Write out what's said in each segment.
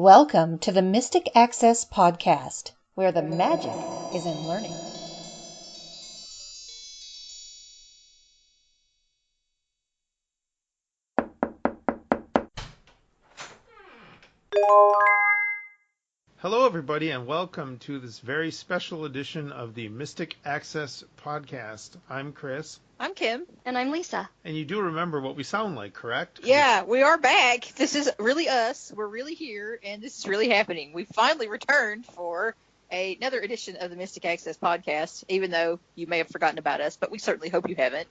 Welcome to the Mystic Access Podcast, where the magic is in learning. Hello, everybody, and welcome to this very special edition of the Mystic Access Podcast. I'm Chris. I'm Kim. And I'm Lisa. And you do remember what we sound like, correct? Yeah, we are back. This is really us. We're really here, and this is really happening. We finally returned for another edition of the Mystic Access Podcast, even though you may have forgotten about us, but we certainly hope you haven't.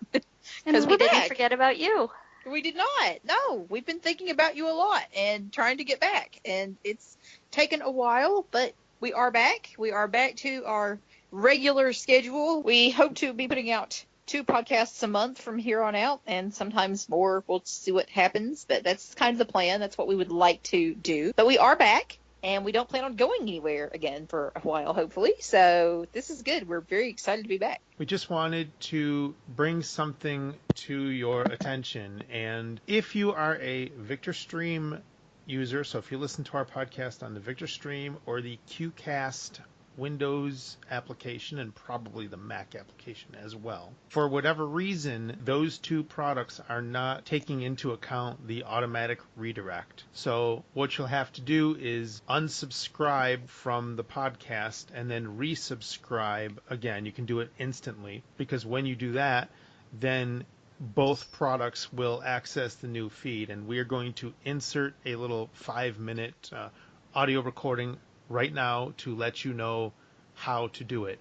And we didn't forget about you. We did not. No, we've been thinking about you a lot and trying to get back, and it's taken a while, but we are back. We are back to our regular schedule. We hope to be putting out 2 podcasts a month from here on out, and sometimes more. We'll see what happens, but that's kind of the plan. That's what we would like to do. But we are back, and we don't plan on going anywhere again for a while, hopefully. So this is good. We're very excited to be back. We just wanted to bring something to your attention, and if you are a VictorStream user, so if you listen to our podcast on the VictorStream or the QCast Windows application and probably the Mac application as well, for whatever reason, those 2 products are not taking into account the automatic redirect. So what you'll have to do is unsubscribe from the podcast and then resubscribe again. You can do it instantly, because when you do that, then both products will access the new feed, and we are going to insert a little 5-minute audio recording right now to let you know how to do it.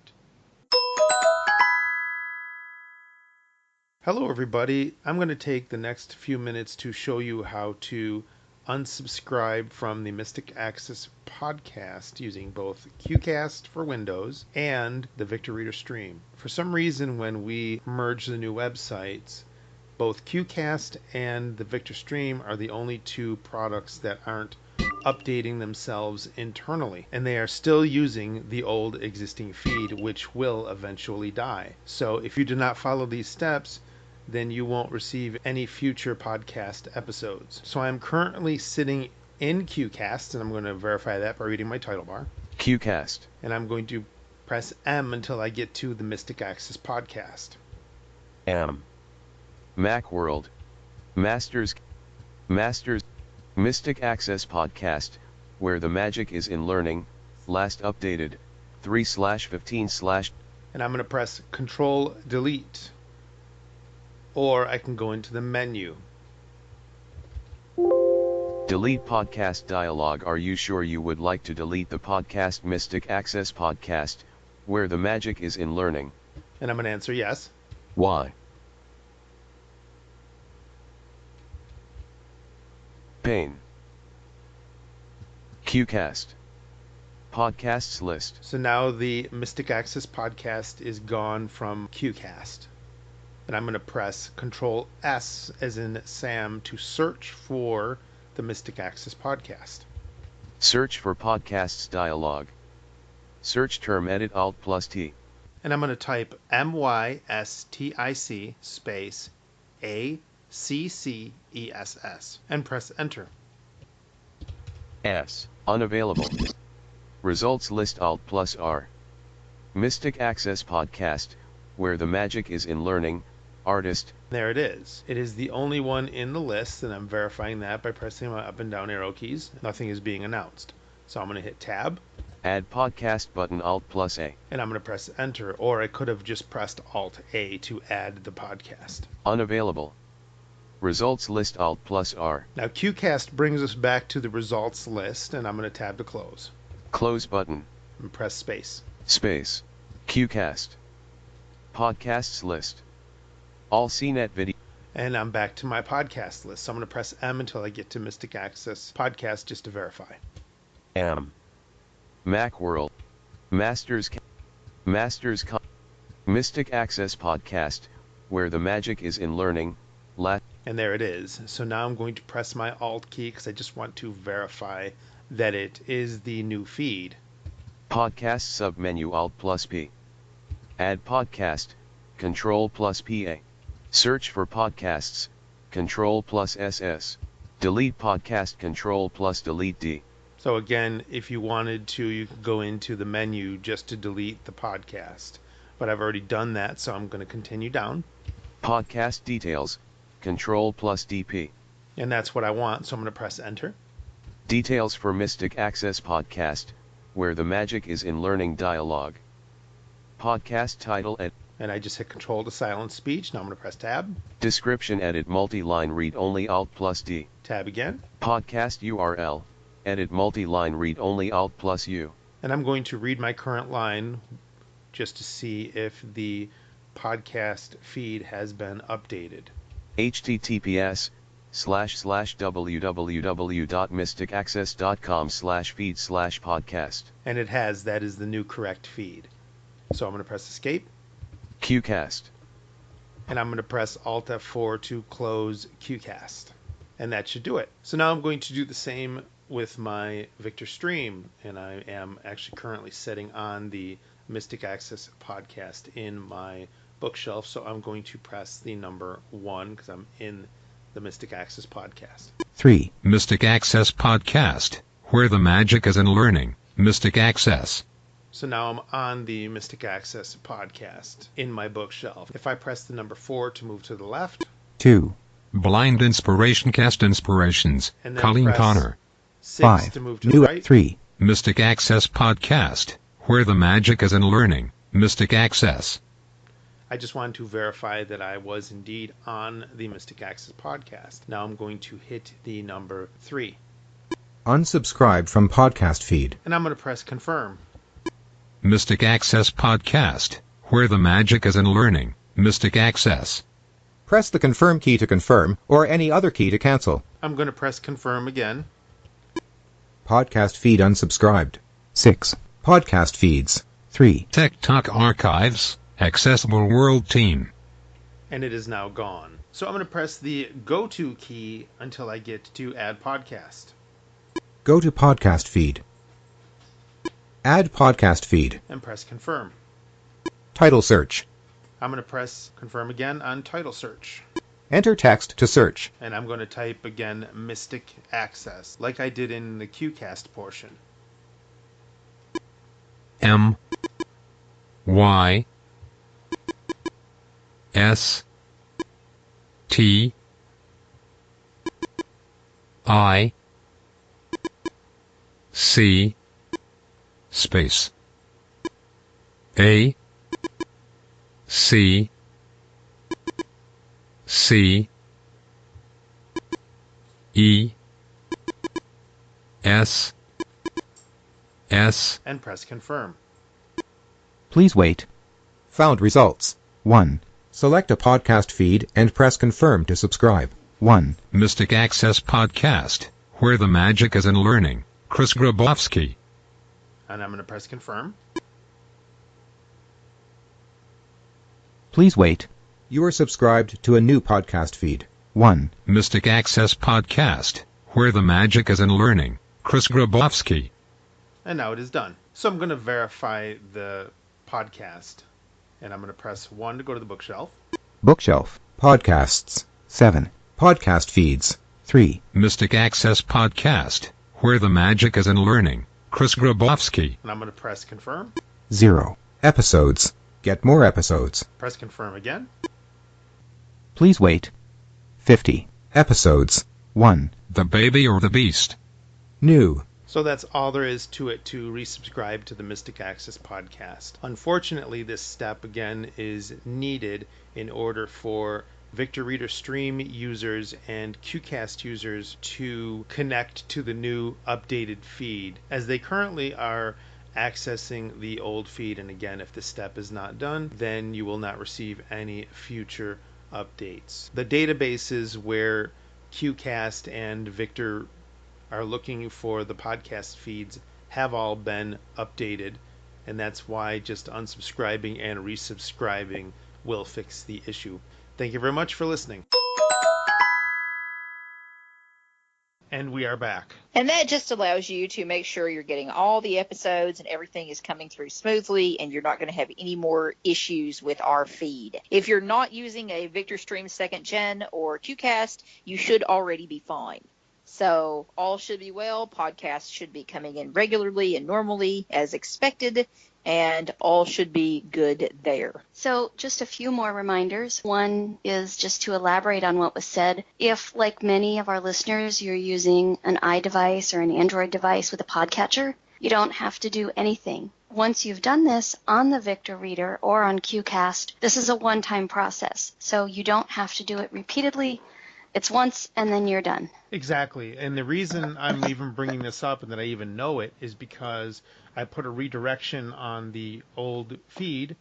Hello, everybody. I'm going to take the next few minutes to show you how to unsubscribe from the Mystic Access Podcast using both QCast for Windows and the Victor Reader Stream. For some reason, when we merge the new websites, both QCast and the Victor Stream are the only 2 products that aren't updating themselves internally, and they are still using the old existing feed, which will eventually die. So if you do not follow these steps, then you won't receive any future podcast episodes. So I'm currently sitting in QCast, and I'm going to verify that by reading my title bar. QCast. And I'm going to press M until I get to the Mystic Access Podcast. M. Macworld. Masters. Mystic Access Podcast, where the magic is in learning, last updated, 3/15/. And I'm going to press Control Delete. Or I can go into the menu. Delete podcast dialog. Are you sure you would like to delete the podcast Mystic Access Podcast, where the magic is in learning? And I'm going to answer yes. Why? Pain. QCast. Podcasts list. So now the Mystic Access Podcast is gone from QCast. And I'm going to press Control S as in Sam to search for the Mystic Access Podcast. Search for podcasts dialog. Search term edit Alt+T. And I'm going to type MYSTIC space ACCESS and press Enter. S. Unavailable. Results list Alt+R. Mystic Access Podcast, where the magic is in learning, artist. There it is. It is the only one in the list, and I'm verifying that by pressing my up and down arrow keys. Nothing is being announced. So I'm going to hit Tab. Add podcast button Alt+A. And I'm going to press Enter, or I could have just pressed Alt-A to add the podcast. Unavailable. Results list Alt+R. Now QCast brings us back to the results list, and I'm going to tab to close. Close button. And press space. Space. QCast. Podcasts list. All CNET video. And I'm back to my podcast list. So I'm going to press M until I get to Mystic Access Podcast just to verify. M. Macworld. Mystic Access Podcast, where the magic is in learning. And there it is. So now I'm going to press my Alt key because I just want to verify that it is the new feed. Podcast submenu Alt+P. Add podcast, Control+PA. Search for podcasts, Control+SS. Delete podcast Control+Delete D. So again, if you wanted to, you could go into the menu just to delete the podcast. But I've already done that, so I'm going to continue down. Podcast details, Control plus DP. And that's what I want, so I'm going to press enter. Details for Mystic Access Podcast, where the magic is in learning dialogue. Podcast title and I just hit Control to silence speech. Now I'm going to press Tab. Description edit multi-line read only Alt plus D. Tab again. Podcast URL, edit multi-line read only Alt plus U. And I'm going to read my current line just to see if the podcast feed has been updated. https://www.mysticaccess.com/feed/podcast. And it has. That is the new correct feed. So I'm going to press Escape. QCast. And I'm going to press Alt F4 to close QCast. And that should do it. So now I'm going to do the same with my Victor Stream. And I am actually currently setting on the Mystic Access podcast in my bookshelf. So I'm going to press the number 1 because I'm in the Mystic Access podcast. 3. Mystic Access Podcast, where the magic is in learning. Mystic Access. So now I'm on the Mystic Access podcast in my bookshelf. If I press the number 4 to move to the left. 2. Blind Inspiration Cast Inspirations, Colleen Connor. 6 5. to move to New the right. 3. Mystic Access Podcast, where the magic is in learning. Mystic Access. I just wanted to verify that I was indeed on the Mystic Access podcast. Now I'm going to hit the number 3. Unsubscribe from podcast feed. And I'm going to press confirm. Mystic Access Podcast, where the magic is in learning. Mystic Access. Press the confirm key to confirm, or any other key to cancel. I'm going to press confirm again. Podcast feed unsubscribed. 6. Podcast feeds. 3. Tech Talk Archives, Accessible World Team. And it is now gone. So I'm going to press the go to key until I get to add podcast. Go to podcast feed. Add podcast feed. And press confirm. Title search. I'm going to press confirm again on title search. Enter text to search. And I'm going to type again Mystic Access, like I did in the QCast portion. M Y S T I C space A C C E S S. And press confirm. Please wait. Found results. 1. Select a podcast feed and press confirm to subscribe. 1. Mystic Access Podcast, where the magic is in learning. Chris Grabowski. And I'm going to press confirm. Please wait. You are subscribed to a new podcast feed. 1. Mystic Access Podcast, where the magic is in learning. Chris Grabowski. And now it is done. So I'm going to verify the podcast. And I'm going to press 1 to go to the bookshelf. Bookshelf. Podcasts. 7. Podcast feeds. 3. Mystic Access Podcast, where the magic is in learning. Chris Grabowski. And I'm going to press confirm. 0. Episodes. Get more episodes. Press confirm again. Please wait. 50. Episodes. 1. The Baby or the Beast. New. So that's all there is to it to resubscribe to the Mystic Access podcast. Unfortunately, this step again is needed in order for Victor Reader Stream users and QCast users to connect to the new updated feed, as they currently are accessing the old feed. And again, if this step is not done, then you will not receive any future updates. The databases where QCast and Victor are looking for the podcast feeds have all been updated, and that's why just unsubscribing and resubscribing will fix the issue. Thank you very much for listening. And we are back. And that just allows you to make sure you're getting all the episodes and everything is coming through smoothly, and you're not going to have any more issues with our feed. If you're not using a Victor Stream 2nd Gen or QCast, you should already be fine. So all should be well. Podcasts should be coming in regularly and normally as expected, and all should be good there. So just a few more reminders. One is just to elaborate on what was said. If, like many of our listeners, you're using an iDevice or an Android device with a podcatcher, you don't have to do anything. Once you've done this on the Victor Reader or on QCast, this is a one-time process. So you don't have to do it repeatedly. It's once and then you're done. Exactly. And the reason I'm even bringing this up and that I even know it is because I put a redirection on the old feed,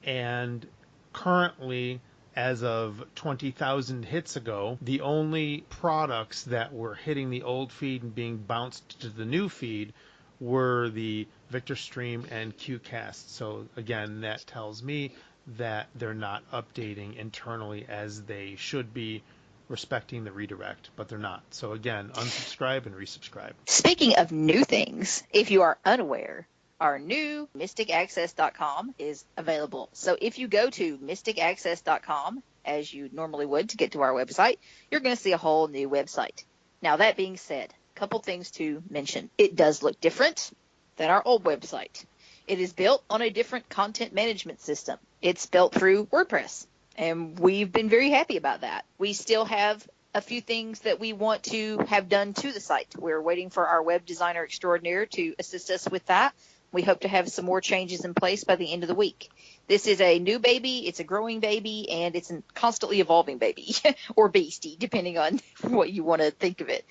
and currently, as of 20,000 hits ago, the only products that were hitting the old feed and being bounced to the new feed were the Victor Stream and QCast. So again, that tells me that they're not updating internally as they should be, respecting the redirect, but they're not. So again, unsubscribe and resubscribe. Speaking of new things, if you are unaware, our new MysticAccess.com is available. So if you go to MysticAccess.com, as you normally would to get to our website, you're going to see a whole new website. Now, that being said, a couple things to mention. It does look different than our old website. It is built on a different content management system. It's built through WordPress. And we've been very happy about that. We still have a few things that we want to have done to the site. We're waiting for our web designer extraordinaire to assist us with that. We hope to have some more changes in place by the end of the week. This is a new baby, it's a growing baby, and it's a constantly evolving baby, or beastie, depending on what you want to think of it.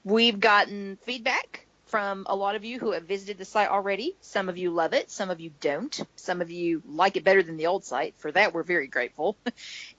We've gotten feedback from a lot of you who have visited the site already. Some of you love it. Some of you don't. Some of you like it better than the old site. For that, we're very grateful.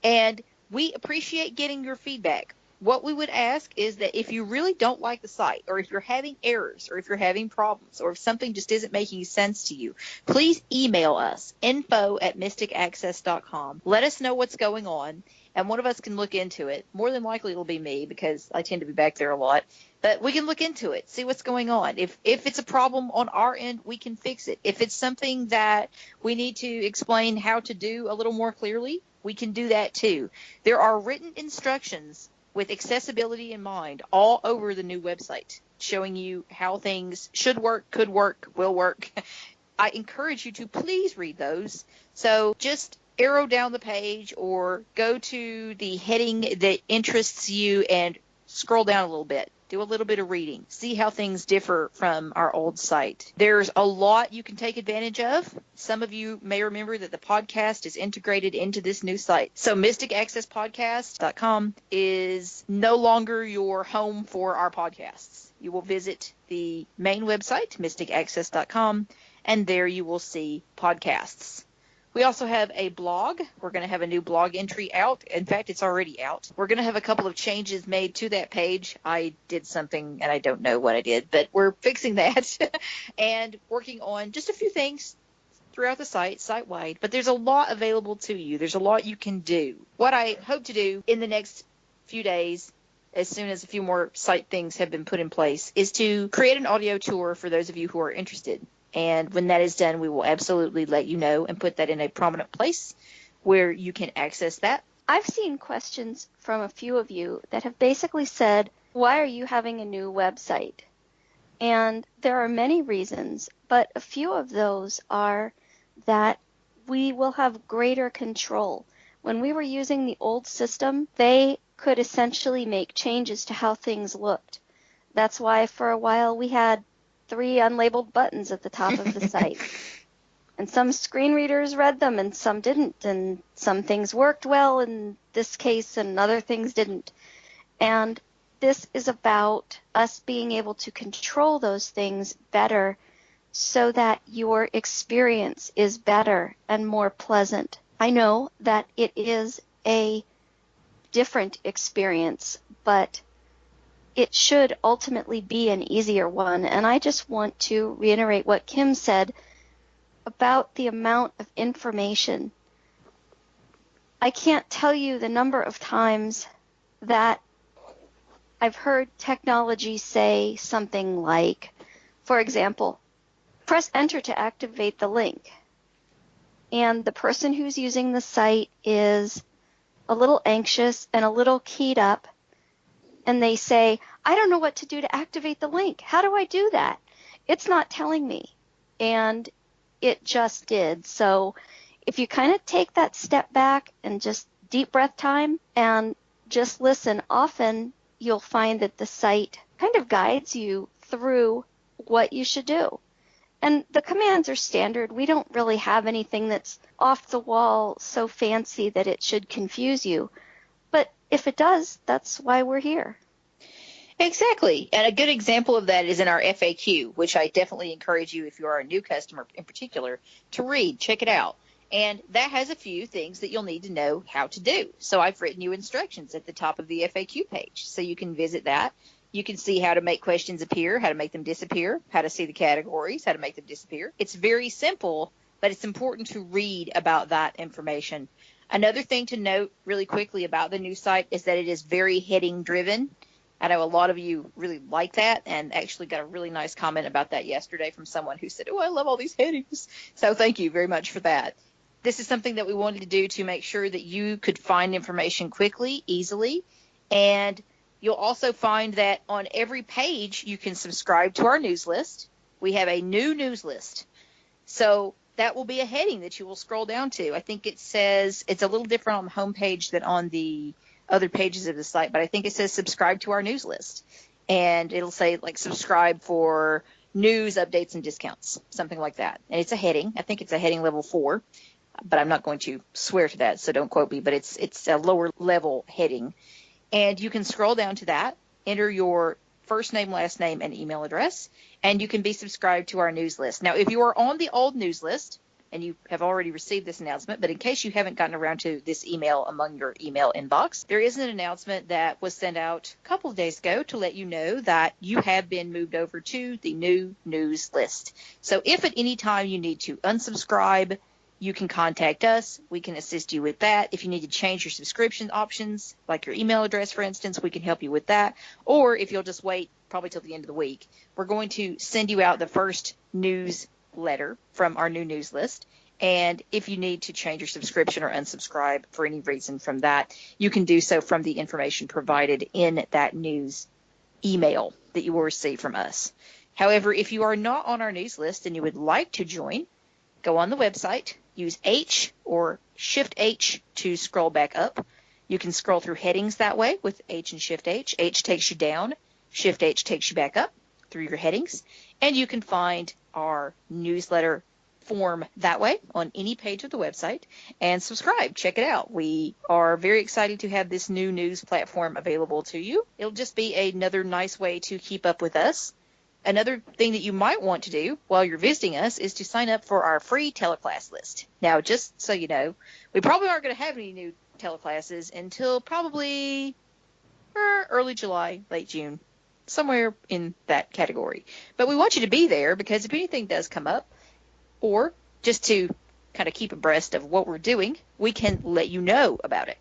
And we appreciate getting your feedback. What we would ask is that if you really don't like the site, or if you're having errors, or if you're having problems, or if something just isn't making sense to you, please email us, info@mysticaccess.com. Let us know what's going on, and one of us can look into it. More than likely it'll be me, because I tend to be back there a lot. But we can look into it, see what's going on. If it's a problem on our end, we can fix it. If it's something that we need to explain how to do a little more clearly, we can do that too. There are written instructions with accessibility in mind all over the new website, showing you how things should work, could work, will work. I encourage you to please read those. So just arrow down the page or go to the heading that interests you and scroll down a little bit. Do a little bit of reading. See how things differ from our old site. There's a lot you can take advantage of. Some of you may remember that the podcast is integrated into this new site. So MysticAccessPodcast.com is no longer your home for our podcasts. You will visit the main website, MysticAccess.com, and there you will see podcasts. We also have a blog. We're going to have a new blog entry out. In fact, it's already out. We're going to have a couple of changes made to that page. I did something, and I don't know what I did, but we're fixing that and working on just a few things throughout the site-wide. But there's a lot available to you. There's a lot you can do. What I hope to do in the next few days, as soon as a few more site things have been put in place, is to create an audio tour for those of you who are interested. And when that is done, we will absolutely let you know and put that in a prominent place where you can access that. I've seen questions from a few of you that have basically said, why are you having a new website? And there are many reasons, but a few of those are that we will have greater control. When we were using the old system, they could essentially make changes to how things looked. That's why for a while we had 3 unlabeled buttons at the top of the site. And some screen readers read them and some didn't. And some things worked well in this case and other things didn't. And this is about us being able to control those things better so that your experience is better and more pleasant. I know that it is a different experience, but it should ultimately be an easier one. And I just want to reiterate what Kim said about the amount of information. I can't tell you the number of times that I've heard technology say something like, for example, press enter to activate the link. And the person who's using the site is a little anxious and a little keyed up, and they say, I don't know what to do to activate the link. How do I do that? It's not telling me. And it just did. So if you kind of take that step back and just deep breath time and just listen, often you'll find that the site kind of guides you through what you should do. And the commands are standard. We don't really have anything that's off the wall so fancy that it should confuse you. But if it does, that's why we're here. Exactly. And a good example of that is in our FAQ, which I definitely encourage you, if you are a new customer in particular, to read. Check it out. And that has a few things that you'll need to know how to do. So I've written you instructions at the top of the FAQ page, so you can visit that. You can see how to make questions appear, how to make them disappear, how to see the categories, how to make them disappear. It's very simple, but it's important to read about that information. Another thing to note really quickly about the new site is that it is very heading driven. I know a lot of you really like that, and actually got a really nice comment about that yesterday from someone who said, oh, I love all these headings. So thank you very much for that. This is something that we wanted to do to make sure that you could find information quickly, easily, and you'll also find that on every page you can subscribe to our news list. We have a new news list. So that will be a heading that you will scroll down to. I think it says, it's a little different on the homepage than on the other pages of the site, but I think it says subscribe to our news list. And it'll say like subscribe for news, updates, and discounts, something like that. And it's a heading. I think it's a heading level 4, but I'm not going to swear to that, so don't quote me, but it's a lower level heading. And you can scroll down to that, enter your first name, last name, and email address, and you can be subscribed to our news list. Now, if you are on the old news list, and you have already received this announcement, but in case you haven't gotten around to this email among your email inbox, there is an announcement that was sent out a couple of days ago to let you know that you have been moved over to the new news list. So if at any time you need to unsubscribe, you can contact us. We can assist you with that. If you need to change your subscription options, like your email address, for instance, we can help you with that. Or if you'll just wait probably till the end of the week, we're going to send you out the first newsletter from our new news list. And if you need to change your subscription or unsubscribe for any reason from that, you can do so from the information provided in that news email that you will receive from us. However, if you are not on our news list and you would like to join, go on the website, use H or Shift H to scroll back up. You can scroll through headings that way with H and Shift H. H takes you down, Shift H takes you back up through your headings, and you can find our newsletter form that way on any page of the website and subscribe. Check it out. We are very excited to have this new news platform available to you. It'll just be another nice way to keep up with us. Another thing that you might want to do while you're visiting us is to sign up for our free teleclass list. Now, just so you know, we probably aren't going to have any new teleclasses until probably early July, late June, somewhere in that category. But we want you to be there because if anything does come up, or just to kind of keep abreast of what we're doing, we can let you know about it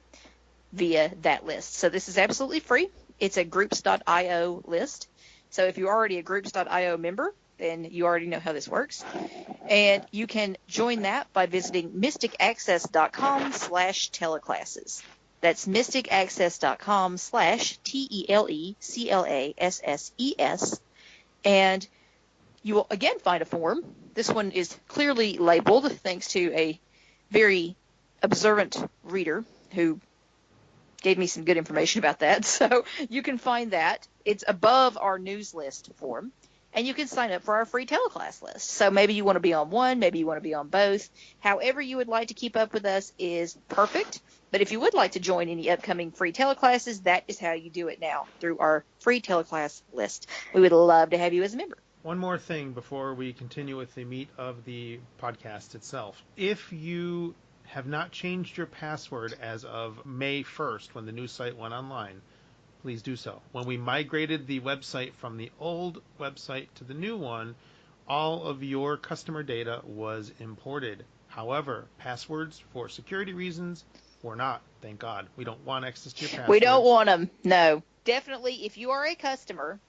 via that list. So this is absolutely free. It's a groups.io list. So if you're already a groups.io member, then you already know how this works. And you can join that by visiting mysticaccess.com/teleclasses. That's mysticaccess.com/teleclasses. And you will again find a form. This one is clearly labeled thanks to a very observant reader who gave me some good information about that. So you can find that. It's above our news list form, and you can sign up for our free teleclass list. So maybe you want to be on one, maybe you want to be on both. However you would like to keep up with us is perfect. But if you would like to join any upcoming free teleclasses, that is how you do it now, through our free teleclass list. We would love to have you as a member. One more thing before we continue with the meat of the podcast itself. If you have not changed your password as of May 1st when the new site went online, please do so. When we migrated the website from the old website to the new one, all of your customer data was imported. However, passwords for security reasons were not. Thank God. We don't want access to your passwords. We don't want them. No. Definitely, if you are a customer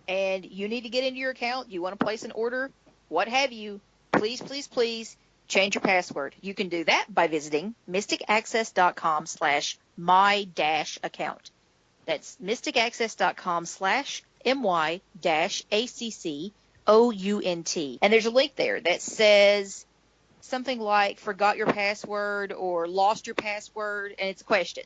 and you need to get into your account, you want to place an order, what have you, please, please, please change your password. You can do that by visiting mysticaccess.com/my-account. That's mysticaccess.com/my-account. And there's a link there that says something like forgot your password or lost your password, and it's a question.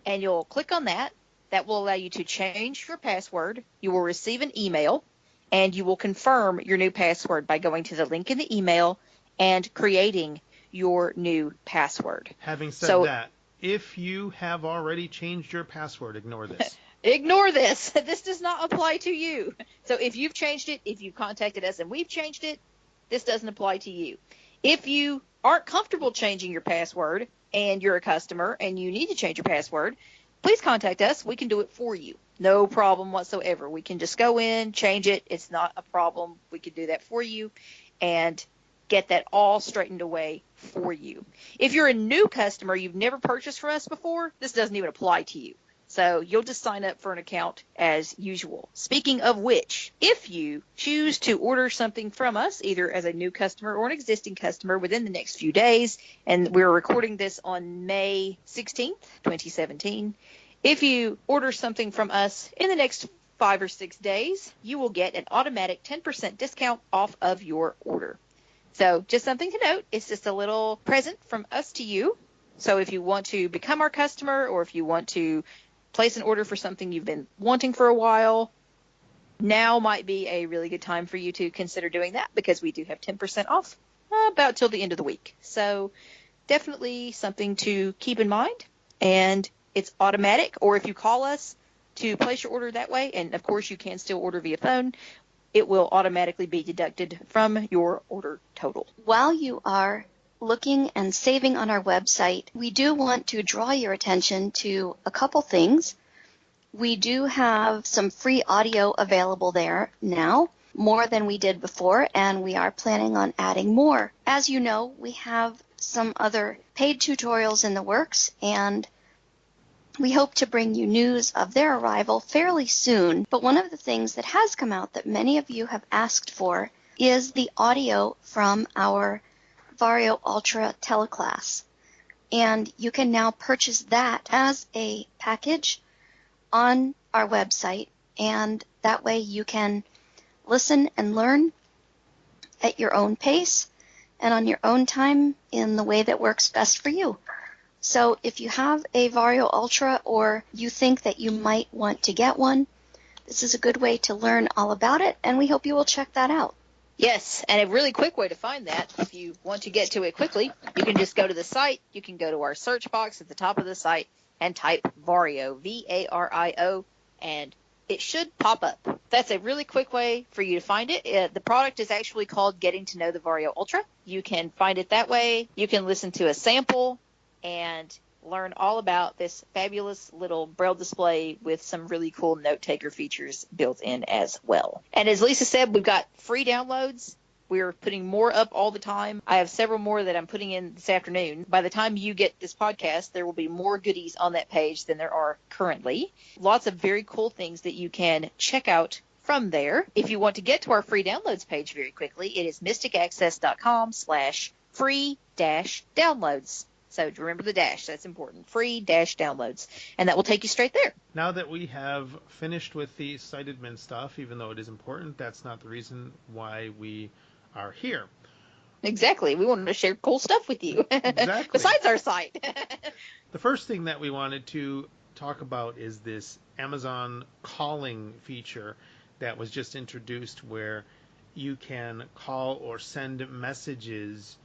And you'll click on that. That will allow you to change your password. You will receive an email, and you will confirm your new password by going to the link in the email and creating your new password. Having said that, if you have already changed your password, ignore this. Ignore this. This does not apply to you. So if you've changed it, if you've contacted us and we've changed it, this doesn't apply to you. If you aren't comfortable changing your password and you're a customer and you need to change your password, please contact us. We can do it for you. No problem whatsoever. We can just go in, change it. It's not a problem. We can do that for you and get that all straightened away for you. If you're a new customer, you've never purchased from us before, this doesn't even apply to you. So you'll just sign up for an account as usual. Speaking of which, if you choose to order something from us, either as a new customer or an existing customer within the next few days, and we're recording this on May 16th, 2017, if you order something from us in the next 5 or 6 days, you will get an automatic 10% discount off of your order. So just something to note. It's just a little present from us to you. So if you want to become our customer, or if you want to place an order for something you've been wanting for a while, now might be a really good time for you to consider doing that, because we do have 10% off about till the end of the week. So definitely something to keep in mind. And it's automatic, or if you call us to place your order that way, and of course you can still order via phone, it will automatically be deducted from your order total. While you are looking and saving on our website, we do want to draw your attention to a couple things. We do have some free audio available there now, more than we did before, and we are planning on adding more. As you know, we have some other paid tutorials in the works, and we hope to bring you news of their arrival fairly soon. But one of the things that has come out that many of you have asked for is the audio from our Vario Ultra teleclass. And you can now purchase that as a package on our website, and that way you can listen and learn at your own pace and on your own time in the way that works best for you. So if you have a Vario Ultra, or you think that you might want to get one, this is a good way to learn all about it, and we hope you will check that out. Yes, and a really quick way to find that, if you want to get to it quickly, you can just go to the site. You can go to our search box at the top of the site and type Vario, V-A-R-I-O, and it should pop up. That's a really quick way for you to find it. The product is actually called Getting to Know the Vario Ultra. You can find it that way. You can listen to a sample and learn all about this fabulous little Braille display with some really cool note-taker features built in as well. And as Lisa said, we've got free downloads. We're putting more up all the time. I have several more that I'm putting in this afternoon. By the time you get this podcast, there will be more goodies on that page than there are currently. Lots of very cool things that you can check out from there. If you want to get to our free downloads page very quickly, it is mysticaccess.com/free-downloads. So remember the dash, that's important. Free-downloads. And that will take you straight there. Now that we have finished with the site admin stuff, even though it is important, that's not the reason why we are here. Exactly. We wanted to share cool stuff with you. Exactly. Besides our site. The first thing that we wanted to talk about is this Amazon calling feature that was just introduced, where you can call or send messages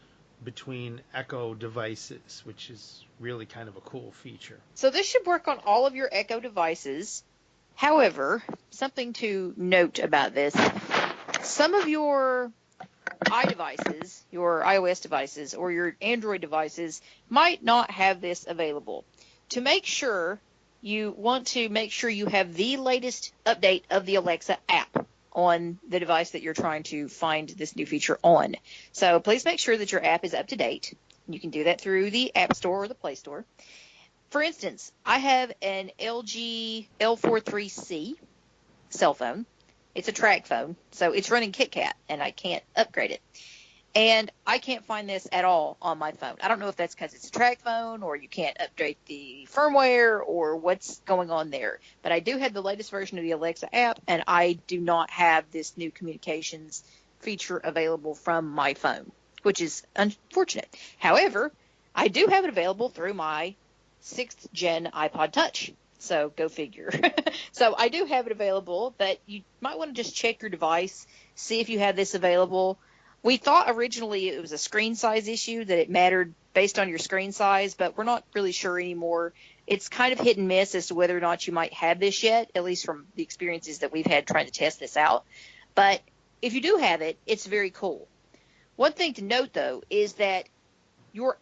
between Echo devices, which is really kind of a cool feature. So this should work on all of your Echo devices. However, something to note about this, some of your iDevices, your iOS devices, or your Android devices might not have this available. To make sure, you want to make sure you have the latest update of the Alexa app on the device that you're trying to find this new feature on. So please make sure that your app is up to date. You can do that through the App Store or the Play Store. For instance, I have an LG L43C cell phone. It's a track phone, so it's running KitKat, and I can't upgrade it. And I can't find this at all on my phone. I don't know if that's because it's a track phone or you can't update the firmware or what's going on there. But I do have the latest version of the Alexa app, and I do not have this new communications feature available from my phone, which is unfortunate. However, I do have it available through my 6th gen iPod Touch. So go figure. So I do have it available, but you might want to just check your device, see if you have this available. We thought originally it was a screen size issue, that it mattered based on your screen size, but we're not really sure anymore. It's kind of hit and miss as to whether or not you might have this yet, at least from the experiences that we've had trying to test this out. But if you do have it, it's very cool. One thing to note, though, is that your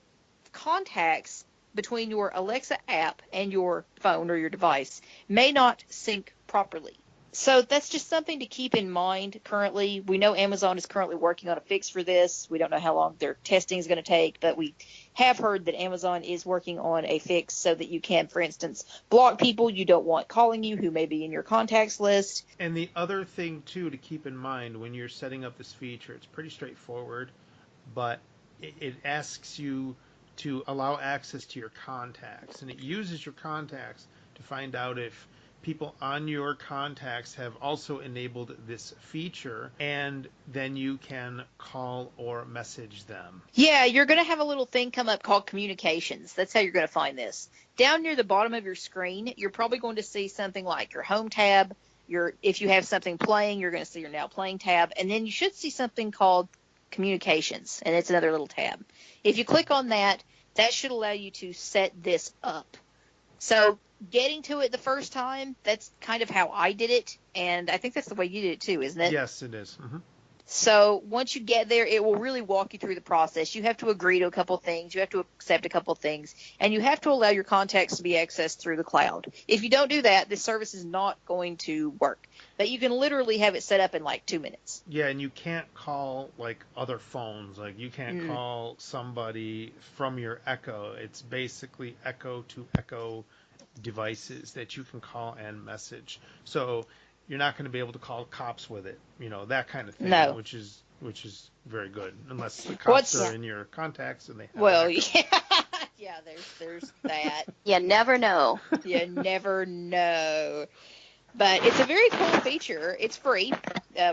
contacts between your Alexa app and your phone or your device may not sync properly. So that's just something to keep in mind currently. We know Amazon is currently working on a fix for this. We don't know how long their testing is going to take, but we have heard that Amazon is working on a fix so that you can, for instance, block people you don't want calling you who may be in your contacts list. And the other thing, too, to keep in mind when you're setting up this feature, it's pretty straightforward, but it asks you to allow access to your contacts, and it uses your contacts to find out if people on your contacts have also enabled this feature, and then you can call or message them. Yeah, you're going to have a little thing come up called communications. That's how you're going to find this. Down near the bottom of your screen, you're probably going to see something like your home tab. If you have something playing, you're going to see your now playing tab, and then you should see something called communications, and it's another little tab. If you click on that, that should allow you to set this up. So getting to it the first time, that's kind of how I did it, and I think that's the way you did it too, isn't it? Yes, it is. Mm-hmm. So once you get there, it will really walk you through the process. You have to agree to a couple things. You have to accept a couple things. And you have to allow your contacts to be accessed through the cloud. If you don't do that, this service is not going to work. But you can literally have it set up in like 2 minutes. Yeah, and you can't call like other phones. Like you can't call somebody from your Echo. It's basically Echo to Echo devices that you can call and message. So you're not going to be able to call cops with it, that kind of thing. No. Which is very good, unless the cops are in your contacts and they have yeah, there's that. You never know. You never know. But it's a very cool feature. It's free.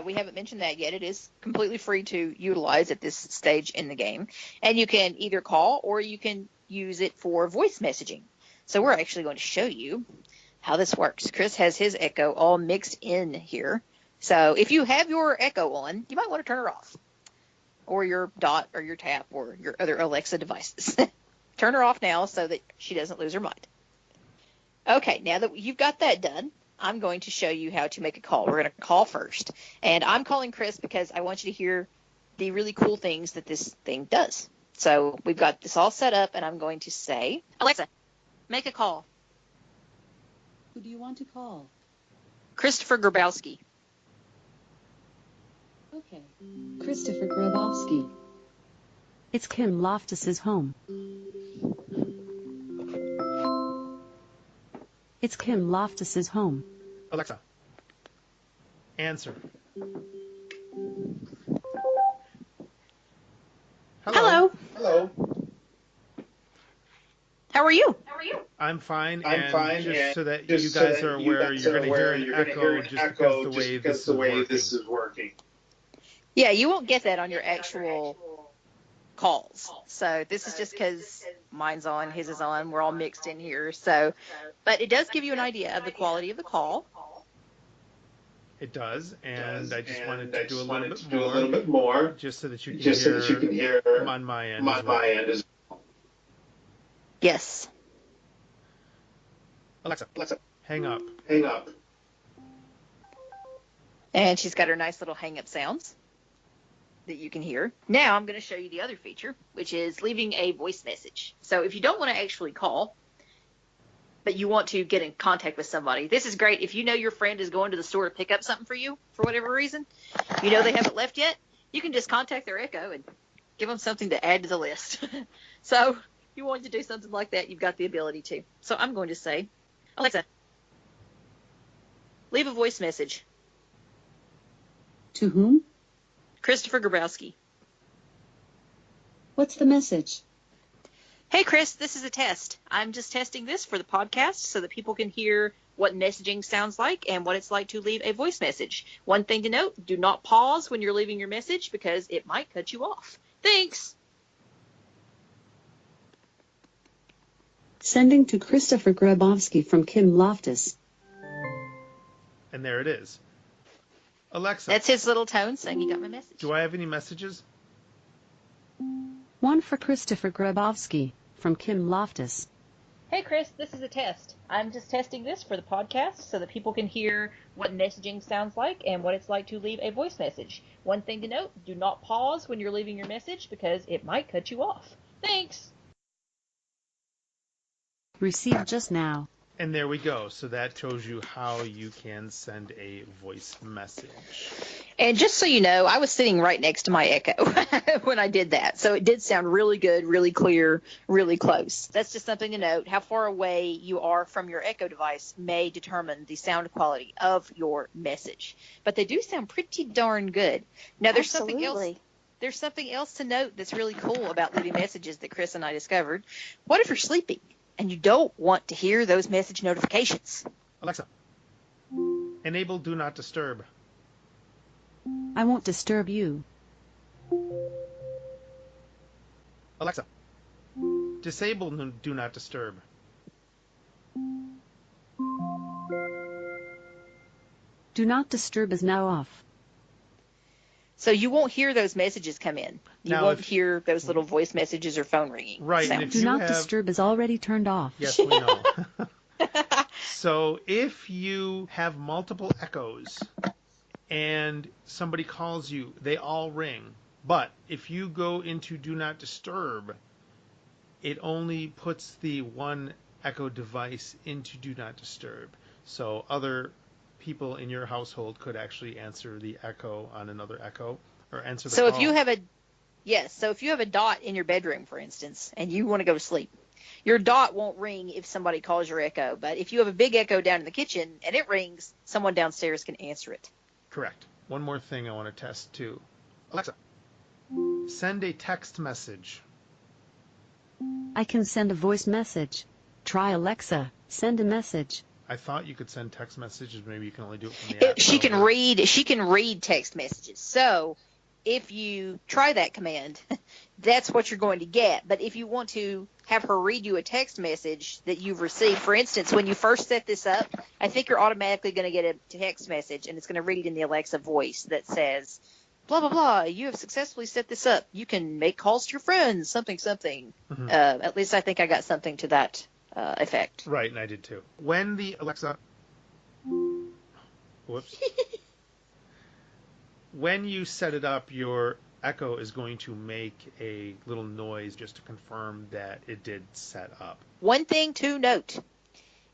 We haven't mentioned that yet. It is completely free to utilize at this stage in the game. And you can either call or you can use it for voice messaging. So we're actually going to show you how this works. Chris has his Echo all mixed in here. So if you have your Echo on, you might want to turn her off. Or your Dot or your Tap or your other Alexa devices. Turn her off now so that she doesn't lose her mind. Okay, now that you've got that done, I'm going to show you how to make a call. We're going to call first. And I'm calling Chris because I want you to hear the really cool things that this thing does. So we've got this all set up, and I'm going to say, Alexa, make a call. Who do you want to call? Christopher Grabowski. Okay. Christopher Grabowski. It's Kim Loftus's home. It's Kim Loftus's home. Alexa, answer. Hello. Hello. How are you? I'm fine. Just so that you guys are aware, you're going to hear an echo just because the way this is working. Yeah, you won't get that on your actual calls. So this is just because mine's on, his is on, we're all mixed in here. So, but it does give you an idea of the quality of the call. It does, and I just wanted to do a little bit more, just so that you can hear on my end as well. Yes. Alexa, hang up. And she's got her nice little hang-up sounds that you can hear. Now I'm going to show you the other feature, which is leaving a voice message. So if you don't want to actually call, but you want to get in contact with somebody, this is great. If you know your friend is going to the store to pick up something for you for whatever reason, they haven't left yet, you can just contact their Echo and give them something to add to the list. So if you want to do something like that, you've got the ability to. So I'm going to say, Alexa, leave a voice message. To whom? Christopher Grabowski. What's the message? Hey, Chris, this is a test. I'm just testing this for the podcast so that people can hear what messaging sounds like and what it's like to leave a voice message. One thing to note, do not pause when you're leaving your message because it might cut you off. Thanks. Sending to Christopher Grabowski from Kim Loftus. And there it is. Alexa, That's his little tone saying he got my message. do I have any messages? One for Christopher Grabowski from Kim Loftus. Hey, Chris, this is a test. I'm just testing this for the podcast so that people can hear what messaging sounds like and what it's like to leave a voice message. One thing to note, do not pause when you're leaving your message because it might cut you off. Thanks. Received just now. And there we go. So that shows you how you can send a voice message. And just so you know, I was sitting right next to my Echo when I did that. So it did sound really good, really clear, really close. That's just something to note. How far away you are from your Echo device may determine the sound quality of your message. But they do sound pretty darn good. Now, there's something else. Absolutely. There's something else to note that's really cool about leaving messages that Chris and I discovered. What if you're sleeping and you don't want to hear those message notifications? Alexa, enable Do Not Disturb. I won't disturb you. Alexa, disable Do Not Disturb. Do not disturb is now off. So you won't hear those messages come in. You Now, won't if- hear those little voice messages or phone ringing. Right, and sounds. if Do you not have- disturb is already turned off. Yes, we know. So if you have multiple echoes and somebody calls you, they all ring. But if you go into Do Not Disturb, it only puts the one Echo device into Do Not Disturb. So other people in your household could actually answer the Echo on another Echo or answer the So call. if you have a dot in your bedroom, for instance, and you want to go to sleep, your dot won't ring if somebody calls your Echo. But if you have a big Echo down in the kitchen and it rings, someone downstairs can answer it. Correct. One more thing I want to test too. Alexa, send a text message. I can send a voice message. Try Alexa. Send a message. I thought you could send text messages. Maybe you can only do it from the app. She can read text messages. So if you try that command, that's what you're going to get. But if you want to have her read you a text message that you've received, for instance, when you first set this up, I think you're automatically going to get a text message, and it's going to read in the Alexa voice that says, blah, blah, blah, you have successfully set this up. You can make calls to your friends, something, something. Mhm. At least I think I got something to that effect. Right, and I did too. When the Alexa... Whoops. When you set it up, your Echo is going to make a little noise just to confirm that it did set up. One thing to note,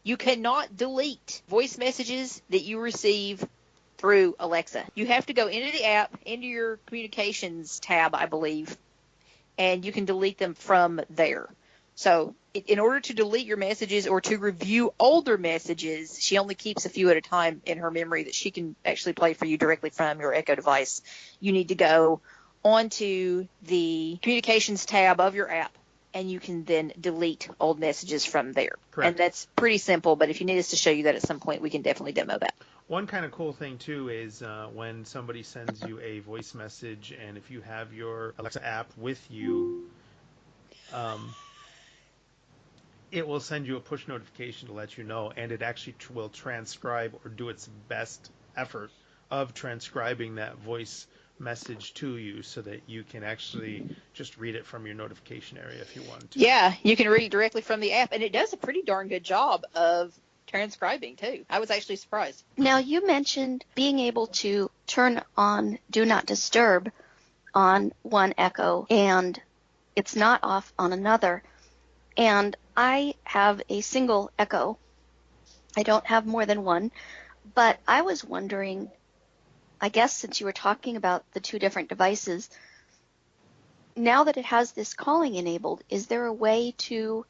you cannot delete voice messages that you receive through Alexa. You have to go into the app, into your communications tab, I believe, and you can delete them from there. So in order to delete your messages or to review older messages, she only keeps a few at a time in her memory that she can actually play for you directly from your Echo device. You need to go onto the communications tab of your app, and you can then delete old messages from there. Correct. And that's pretty simple, but if you need us to show you that at some point, we can definitely demo that. One kind of cool thing, too, is when somebody sends you a voice message, and if you have your Alexa app with you, it will send you a push notification to let you know, and it actually will transcribe or do its best effort of transcribing that voice message to you so that you can actually just read it from your notification area if you want to. Yeah, you can read it directly from the app, and it does a pretty darn good job of transcribing, too. I was actually surprised. Now, you mentioned being able to turn on Do Not Disturb on one Echo, and it's not off on another. And I have a single Echo. I don't have more than one. But I was wondering, I guess since you were talking about the two different devices, now that it has this calling enabled, is there a way to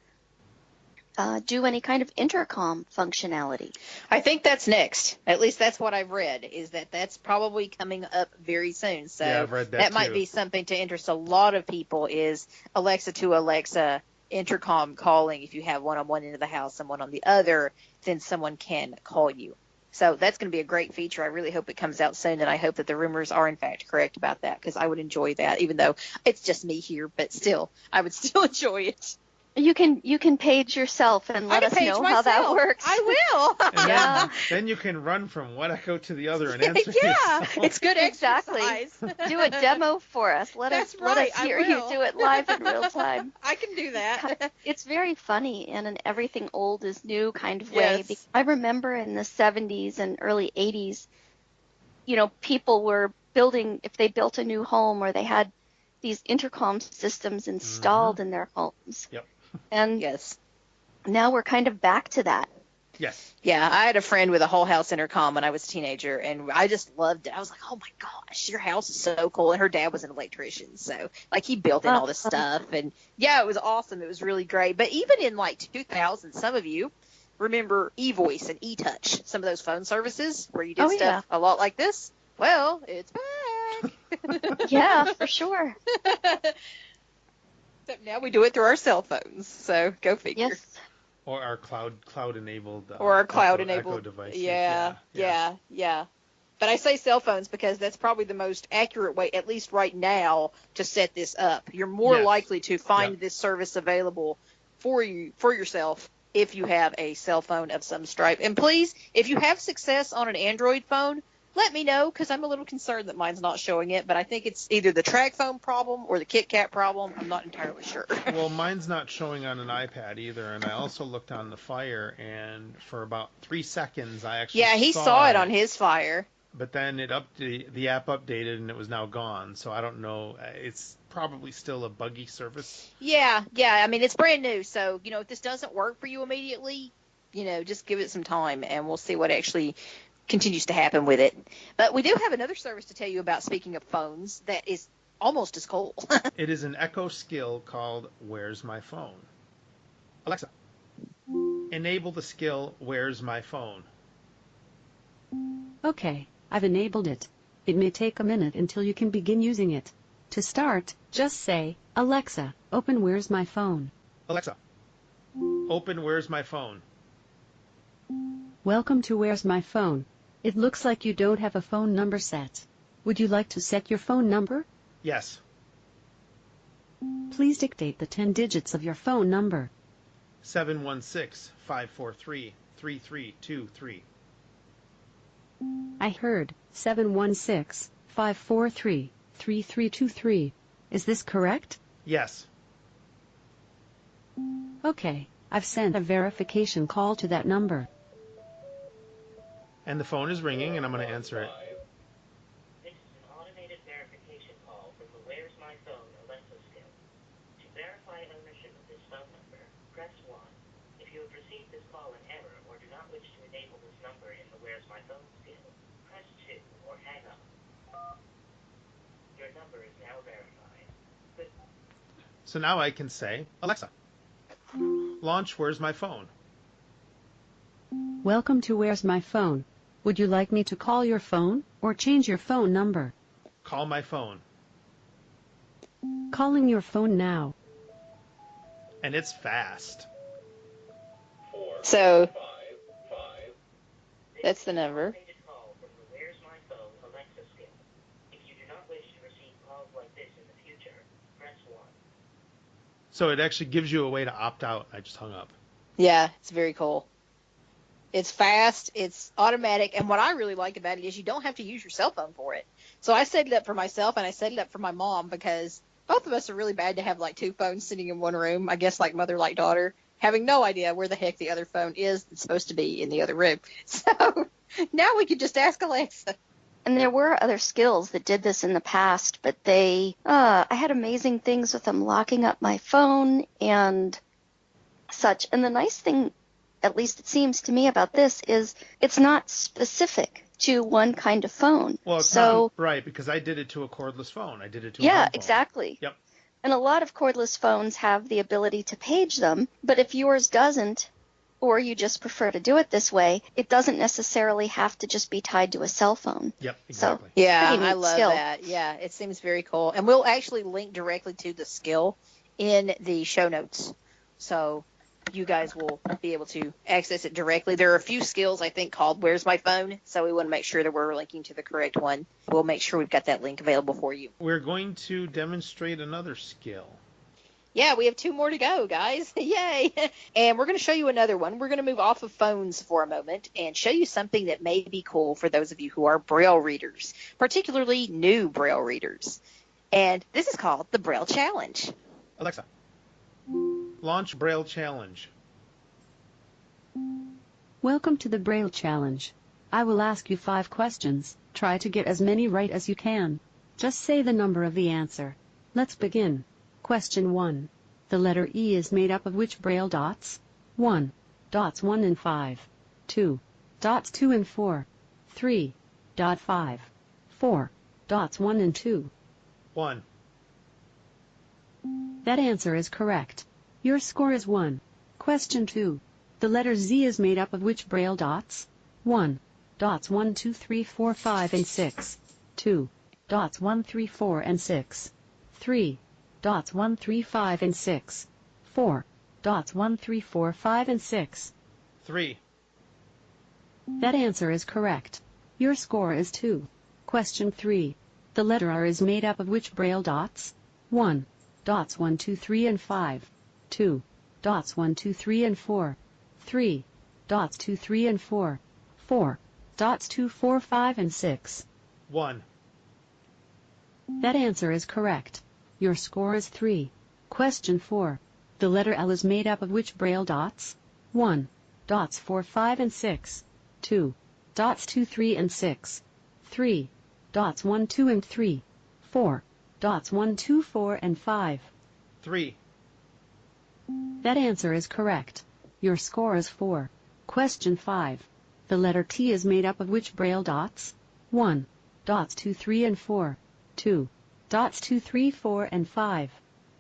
do any kind of intercom functionality. I think that's next. At least that's what I've read, is that that's probably coming up very soon. So Yeah, I've read that might too. be something to interest a lot of people, is Alexa to Alexa intercom calling. If you have one on one end of the house and one on the other, then someone can call you. So that's going to be a great feature. I really hope it comes out soon, and I hope that the rumors are in fact correct about that, because I would enjoy that, even though it's just me here, but still, I would still enjoy it. You can page yourself and let I us can page know myself. how that works. I will. And Yeah. then you can run from one echo to the other and answer. Yeah, yourself. it's good Exactly. exercise. Do a demo for us. Let That's us right, I hear you will. do it live in real time. I can do that. It's very funny in an everything old is new kind of way. Yes. I remember in the 70s and early 80s, people were building, if they built a new home or they had these intercom systems installed in their homes. Yep. And Yes. now we're kind of back to that. Yes. Yeah, I had a friend with a whole house intercom when I was a teenager, and I just loved it. I was like, oh my gosh, your house is so cool. And her dad was an electrician, so like he built in all this stuff. And yeah, it was awesome. It was really great. But even in like 2000, some of you remember eVoice and eTouch, some of those phone services where you did Oh, stuff a lot like this. Well, it's back. Yeah, for sure. Except now we do it through our cell phones. So go figure. Yes. Or our cloud enabled. Or our cloud Echo enabled devices. Yeah. But I say cell phones because that's probably the most accurate way, at least right now, to set this up. You're more Yes. likely to find Yep. this service available for yourself if you have a cell phone of some stripe. And please, if you have success on an Android phone, let me know, because I'm a little concerned that mine's not showing it. But I think it's either the track phone problem or the KitKat problem. I'm not entirely sure. Well, mine's not showing on an iPad either, and I also looked on the Fire, and for about 3 seconds I actually Yeah, he saw it on his Fire. But then the app updated and it was now gone. So I don't know. It's probably still a buggy service. Yeah. I mean, it's brand new, so if this doesn't work for you immediately, just give it some time, and we'll see what actually continues to happen with it. But we do have another service to tell you about, speaking of phones, that is almost as cool. It is an Echo skill called Where's My Phone? Alexa, enable the skill Where's My Phone? Okay, I've enabled it. It may take a minute until you can begin using it. To start, just say, Alexa, open Where's My Phone? Alexa, open Where's My Phone? Welcome to Where's My Phone. It looks like you don't have a phone number set. Would you like to set your phone number? Yes. Please dictate the 10 digits of your phone number. 716-543-3323. I heard 716-543-3323. Is this correct? Yes. Okay, I've sent a verification call to that number. And the phone is ringing, and I'm going to answer it. This is an automated verification call from the Where's My Phone Alexa skill. To verify ownership of this phone number, press 1. If you have received this call in error or do not wish to enable this number in the Where's My Phone skill, press 2 or hang up. Your number is now verified. So now I can say, Alexa, launch Where's My Phone? Welcome to Where's My Phone. Would you like me to call your phone or change your phone number? Call my phone. Calling your phone now. And it's fast. So that's the number. Automated call from the Where's My Phone Alexa skill. If you do not wish to receive calls like this in the future, press 1. So it actually gives you a way to opt out. I just hung up. Yeah, it's very cool. It's fast, it's automatic, and what I really like about it is you don't have to use your cell phone for it. So I set it up for myself, and I set it up for my mom, because both of us are really bad to have like two phones sitting in one room, I guess like mother, like daughter, having no idea where the heck the other phone is that's supposed to be in the other room. So now we could just ask Alexa. And there were other skills that did this in the past, but I had amazing things with them locking up my phone and such. And the nice thing, at least it seems to me, about this is it's not specific to one kind of phone. Well, it's so not right, because I did it to a cordless phone. I did it to a yeah, home phone. exactly. Yep. And a lot of cordless phones have the ability to page them, but if yours doesn't, or you just prefer to do it this way, it doesn't necessarily have to just be tied to a cell phone. Yep, exactly. So, Yeah, pretty neat I love skill. that. Yeah, it seems very cool. And we'll actually link directly to the skill in the show notes. So you guys will be able to access it directly. There are a few skills, I think, called Where's My Phone? So we want to make sure that we're linking to the correct one. We'll make sure we've got that link available for you. We're going to demonstrate another skill. Yeah, we have 2 more to go, guys. Yay! And we're going to show you another one. We're going to move off of phones for a moment and show you something that may be cool for those of you who are Braille readers, particularly new Braille readers. And this is called the Braille Challenge. Alexa, launch Braille Challenge. Welcome to the Braille Challenge. I will ask you 5 questions. Try to get as many right as you can. Just say the number of the answer. Let's begin. Question 1. The letter E is made up of which Braille dots? 1. Dots 1 and 5. 2. Dots 2 and 4. 3. Dot 5. 4. Dots 1 and 2. 1. That answer is correct. Your score is 1. Question 2. The letter Z is made up of which Braille dots? 1. Dots 1, 2, 3, 4, 5, and 6. 2. Dots 1, 3, 4, and 6. 3. Dots 1, 3, 5, and 6. 4. Dots 1, 3, 4, 5, and 6. 3. That answer is correct. Your score is 2. Question 3. The letter R is made up of which Braille dots? 1. Dots 1, 2, 3, and 5. 2. Dots 1, 2, 3, and 4. 3. Dots 2, 3, and 4. 4. Dots 2, 4, 5, and 6. 1. That answer is correct. Your score is 3. Question 4. The letter L is made up of which Braille dots? 1. Dots 4, 5, and 6. 2. Dots 2, 3, and 6. 3. Dots 1, 2, and 3. 4. Dots 1, 2, 4, and 5. 3. That answer is correct. Your score is 4. Question 5. The letter T is made up of which Braille dots? 1. Dots 2, 3, and 4. 2. Dots 2, 3, 4, and 5.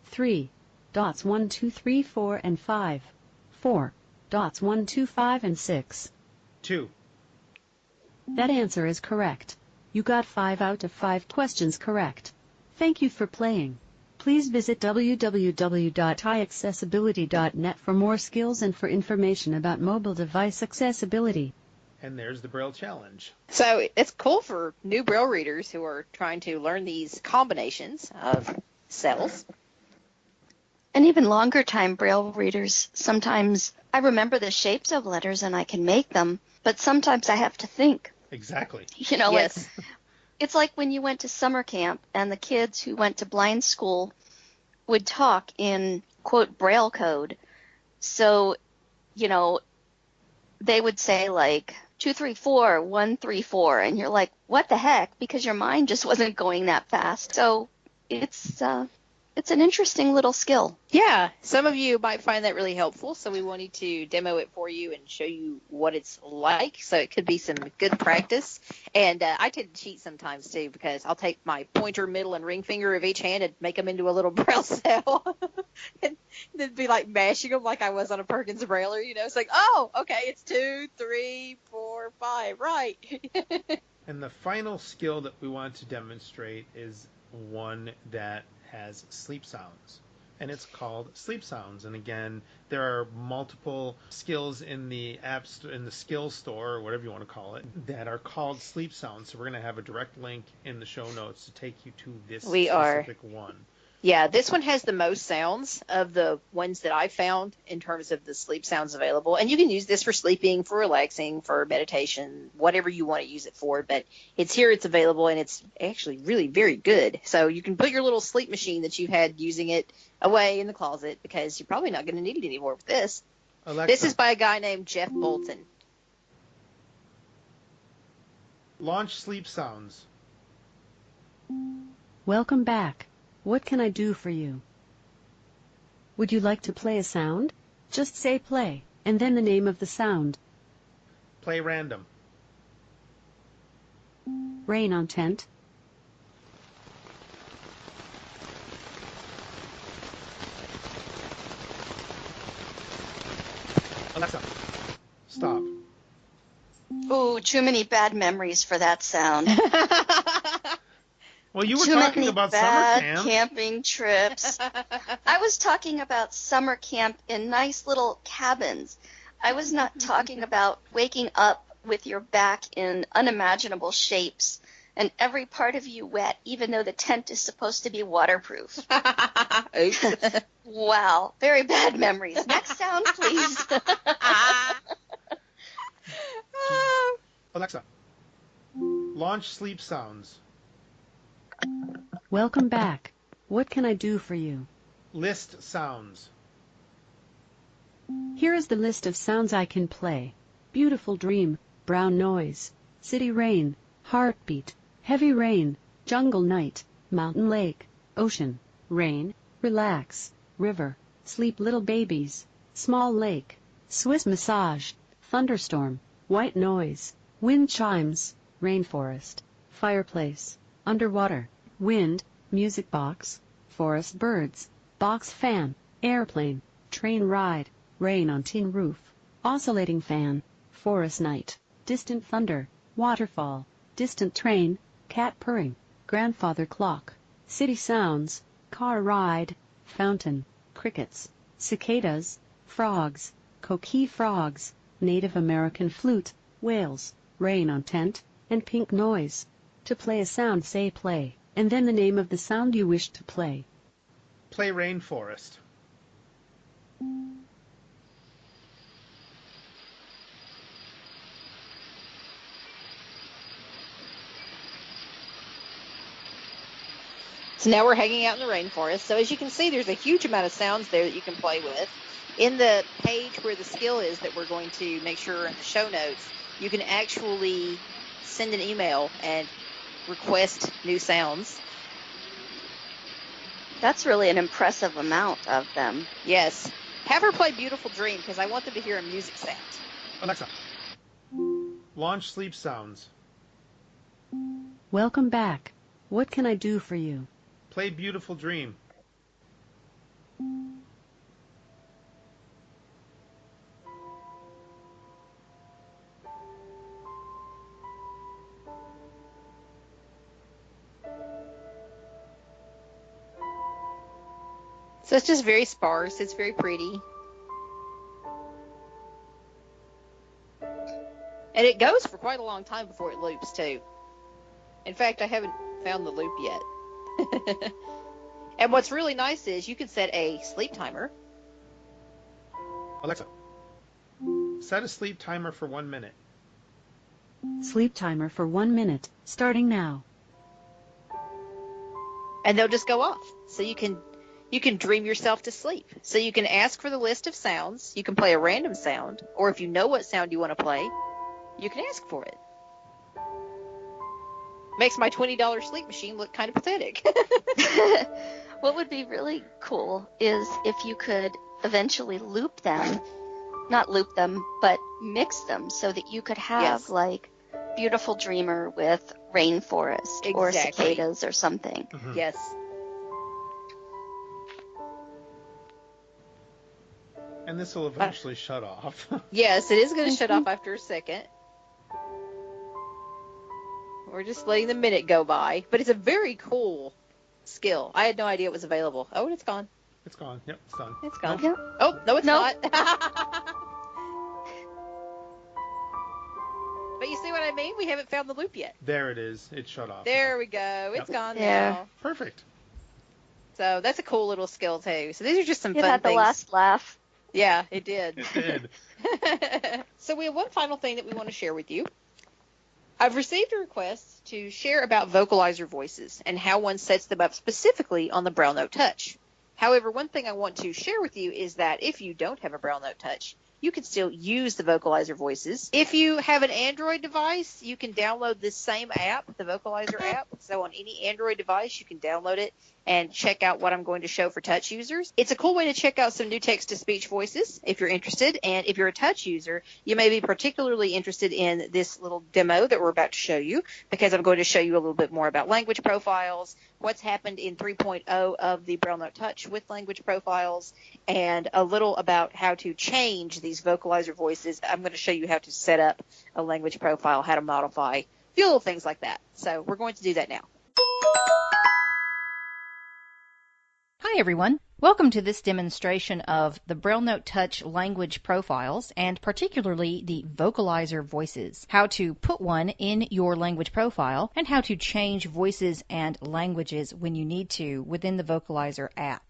3. Dots 1, 2, 3, 4, and 5. 4. Dots 1, 2, 5, and 6. 2. That answer is correct. You got 5 out of 5 questions correct. Thank you for playing. Please visit www.iaccessibility.net for more skills and for information about mobile device accessibility. And there's the Braille Challenge. So it's cool for new Braille readers who are trying to learn these combinations of cells. And even longer time Braille readers, sometimes I remember the shapes of letters and I can make them, but sometimes I have to think. Exactly. Yes. Like, it's like when you went to summer camp and the kids who went to blind school would talk in, quote, Braille code. So, they would say like 234, 134, and you're like, what the heck? Because your mind just wasn't going that fast. So it's an interesting little skill. Yeah, some of you might find that really helpful, so we wanted to demo it for you and show you what it's like, so it could be some good practice. And I tend to cheat sometimes, too, because I'll take my pointer, middle, and ring finger of each hand and make them into a little Braille cell, and then be like mashing them like I was on a Perkins Brailer, It's like, oh, okay, it's 2, 3, 4, 5, right. And the final skill that we want to demonstrate is one that has sleep sounds, and it's called Sleep Sounds. And again, there are multiple skills in the in the skill store, or whatever you want to call it, that are called Sleep Sounds. So we're going to have a direct link in the show notes to take you to this specific one. Yeah, this one has the most sounds of the ones that I found in terms of the sleep sounds available. And you can use this for sleeping, for relaxing, for meditation, whatever you want to use it for. But it's here, it's available, and it's actually really very good. So you can put your little sleep machine that you had using it away in the closet, because you're probably not going to need it anymore with this. Alexa, This is by a guy named Jeff Bolton. launch Sleep Sounds. Welcome back. What can I do for you? Would you like to play a sound? Just say play, and then the name of the sound. Play random. Rain on tent. Alexa, stop. Ooh, too many bad memories for that sound. Well, you were Too talking many about bad summer camp. camping trips. I was talking about summer camp in nice little cabins. I was not talking about waking up with your back in unimaginable shapes and every part of you wet, even though the tent is supposed to be waterproof. Oops. Wow, very bad memories. Next sound, please. Alexa, launch sleep sounds. Welcome back. What can I do for you? List sounds. Here is the list of sounds I can play. Beautiful dream, brown noise, city rain, heartbeat, heavy rain, jungle night, mountain lake, ocean, rain, relax, river, sleep little babies, small lake, Swiss massage, thunderstorm, white noise, wind chimes, rainforest, fireplace, underwater, wind, music box, forest birds, box fan, airplane, train ride, rain on tin roof, oscillating fan, forest night, distant thunder, waterfall, distant train, cat purring, grandfather clock, city sounds, car ride, fountain, crickets, cicadas, frogs, coqui frogs, Native American flute, whales, rain on tent, and pink noise. To play a sound, say play, and then the name of the sound you wish to play. Play rainforest. So now we're hanging out in the rainforest. So as you can see, there's a huge amount of sounds there that you can play with. In the page where the skill is that we're going to make sure in the show notes, you can actually send an email and request new sounds. That's really an impressive amount of them. Yes. Have her play Beautiful Dream because I want them to hear a music sound. Alexa, launch sleep sounds. Welcome back. What can I do for you? Play Beautiful Dream. So it's just very sparse. It's very pretty. And it goes for quite a long time before it loops, too. In fact, I haven't found the loop yet. And what's really nice is you can set a sleep timer. Alexa, set a sleep timer for 1 minute. Sleep timer for 1 minute, starting now. And they'll just go off. So you can dream yourself to sleep. So you can ask for the list of sounds. You can play a random sound. Or if you know what sound you want to play, you can ask for it. Makes my $20 sleep machine look kind of pathetic. What would be really cool is if you could eventually loop them, not loop them, but mix them so that you could have Yes. like Beautiful Dreamer with Rainforest or Exactly. Cicadas or something. Mhm. Yes. And this will eventually shut off. Yes, it is going to shut off after a second. We're just letting the minute go by. But it's a very cool skill. I had no idea it was available. Oh, and it's gone. It's gone. Yep, it's done. It's gone. Yep. Oh, no, it's Nope. not. But you see what I mean? We haven't found the loop yet. There it is. It shut off. There we go. It's Yep. gone There. now. Perfect. So that's a cool little skill, too. So these are just some It fun had the things. last laugh. Yeah, it did. It did. So we have one final thing that we want to share with you. I've received a request to share about vocalizer voices and how one sets them up specifically on the Braille Note Touch. However, one thing I want to share with you is that if you don't have a Braille Note Touch, you can still use the vocalizer voices. If you have an Android device, you can download this same app, the vocalizer app. So on any Android device, you can download it and check out what I'm going to show for touch users. It's a cool way to check out some new text-to-speech voices if you're interested. And if you're a touch user, you may be particularly interested in this little demo that we're about to show you, because I'm going to show you a little bit more about language profiles, what's happened in 3.0 of the Braille Note Touch with language profiles, and a little about how to change these vocalizer voices. I'm going to show you how to set up a language profile, how to modify, a few little things like that. So we're going to do that now. Hi everyone. Welcome to this demonstration of the Braille Note Touch language profiles, and particularly the vocalizer voices. How to put one in your language profile, and how to change voices and languages when you need to within the vocalizer app.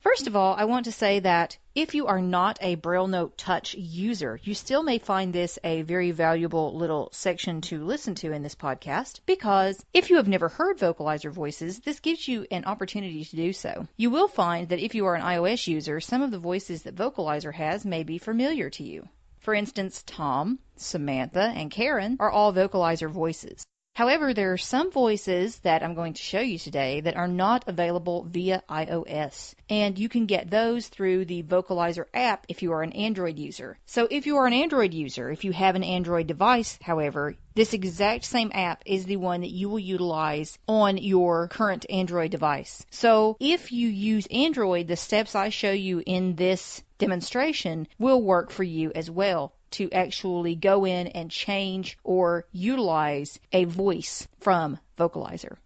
First of all, I want to say that if you are not a Braille Note Touch user, you still may find this a very valuable little section to listen to in this podcast, because if you have never heard vocalizer voices, this gives you an opportunity to do so. You will find that if you are an iOS user, some of the voices that vocalizer has may be familiar to you. For instance, Tom, Samantha, and Karen are all vocalizer voices. However, there are some voices that I'm going to show you today that are not available via iOS, and you can get those through the Vocalizer app if you are an Android user. So if you are an Android user, if you have an Android device, however, this exact same app is the one that you will utilize on your current Android device. So if you use Android, the steps I show you in this demonstration will work for you as well, to actually go in and change or utilize a voice from Vocalizer.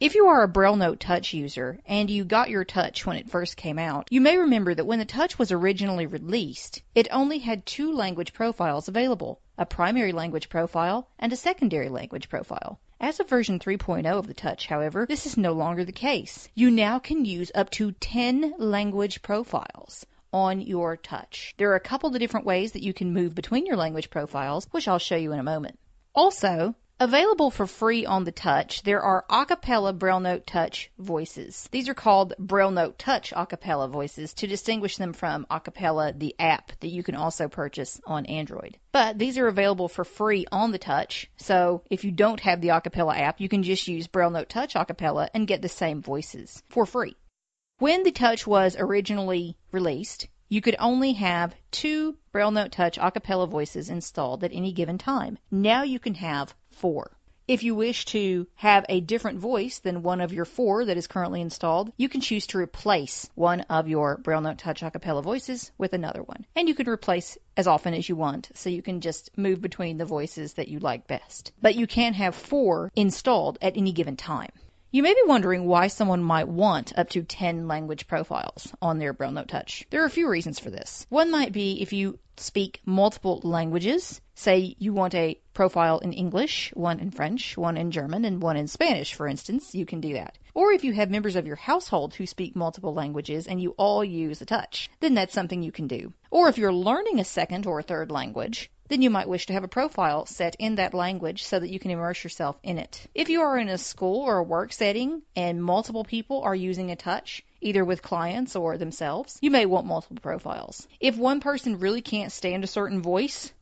If you are a Braille Note Touch user and you got your Touch when it first came out, you may remember that when the Touch was originally released, it only had two language profiles available, a primary language profile and a secondary language profile. As of version 3.0 of the Touch, however, this is no longer the case. You now can use up to 10 language profiles on your Touch. There are a couple of different ways that you can move between your language profiles, which I'll show you in a moment. Also, available for free on the Touch, there are acapella Braille Note Touch voices. These are called Braille Note Touch acapella voices to distinguish them from Acapella, the app that you can also purchase on Android. But these are available for free on the Touch, so if you don't have the Acapella app, you can just use Braille Note Touch acapella and get the same voices for free. When the Touch was originally released, you could only have 2 Braille Note Touch acapella voices installed at any given time. Now you can have 4. If you wish to have a different voice than one of your 4 that is currently installed, you can choose to replace one of your Braille Note Touch acapella voices with another one. And you can replace as often as you want, so you can just move between the voices that you like best. But you can have 4 installed at any given time. You may be wondering why someone might want up to 10 language profiles on their Braille Note Touch. There are a few reasons for this. One might be if you speak multiple languages. Say you want a profile in English, one in French, one in German, and one in Spanish, for instance, you can do that. Or if you have members of your household who speak multiple languages and you all use a Touch, then that's something you can do. Or if you're learning a second or a third language, then you might wish to have a profile set in that language so that you can immerse yourself in it. If you are in a school or a work setting and multiple people are using a Touch, either with clients or themselves, you may want multiple profiles. If one person really can't stand a certain voice,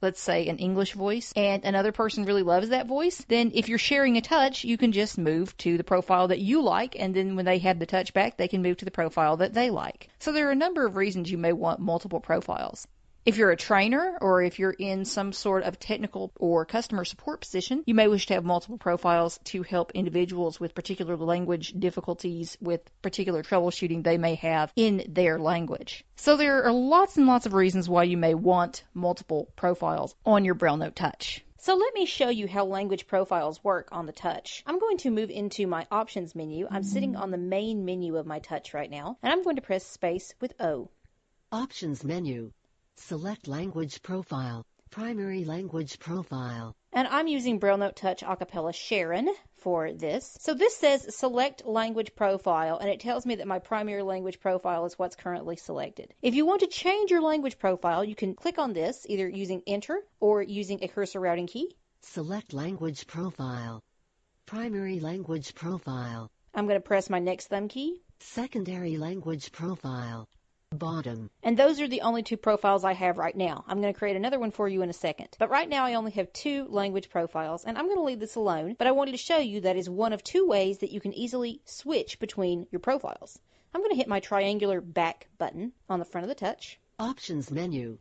let's say an English voice, and another person really loves that voice, then if you're sharing a Touch, you can just move to the profile that you like, and then when they have the Touch back, they can move to the profile that they like. So there are a number of reasons you may want multiple profiles. If you're a trainer or if you're in some sort of technical or customer support position, you may wish to have multiple profiles to help individuals with particular language difficulties, with particular troubleshooting they may have in their language. So there are lots and lots of reasons why you may want multiple profiles on your Braille Note Touch. So let me show you how language profiles work on the Touch. I'm going to move into my options menu. I'm sitting on the main menu of my Touch right now, and I'm going to press space with O. Options menu. Select language profile, primary language profile. And I'm using Braille Note Touch Acapella Sharon for this. So this says select language profile, and it tells me that my primary language profile is what's currently selected. If you want to change your language profile, you can click on this either using Enter or using a cursor routing key. Select language profile, primary language profile. I'm going to press my next thumb key. Secondary language profile. Bottom. And those are the only 2 profiles I have right now. I'm going to create another one for you in a second. But right now I only have 2 language profiles, and I'm going to leave this alone, but I wanted to show you that is one of 2 ways that you can easily switch between your profiles. I'm going to hit my triangular back button on the front of the Touch. Options menu.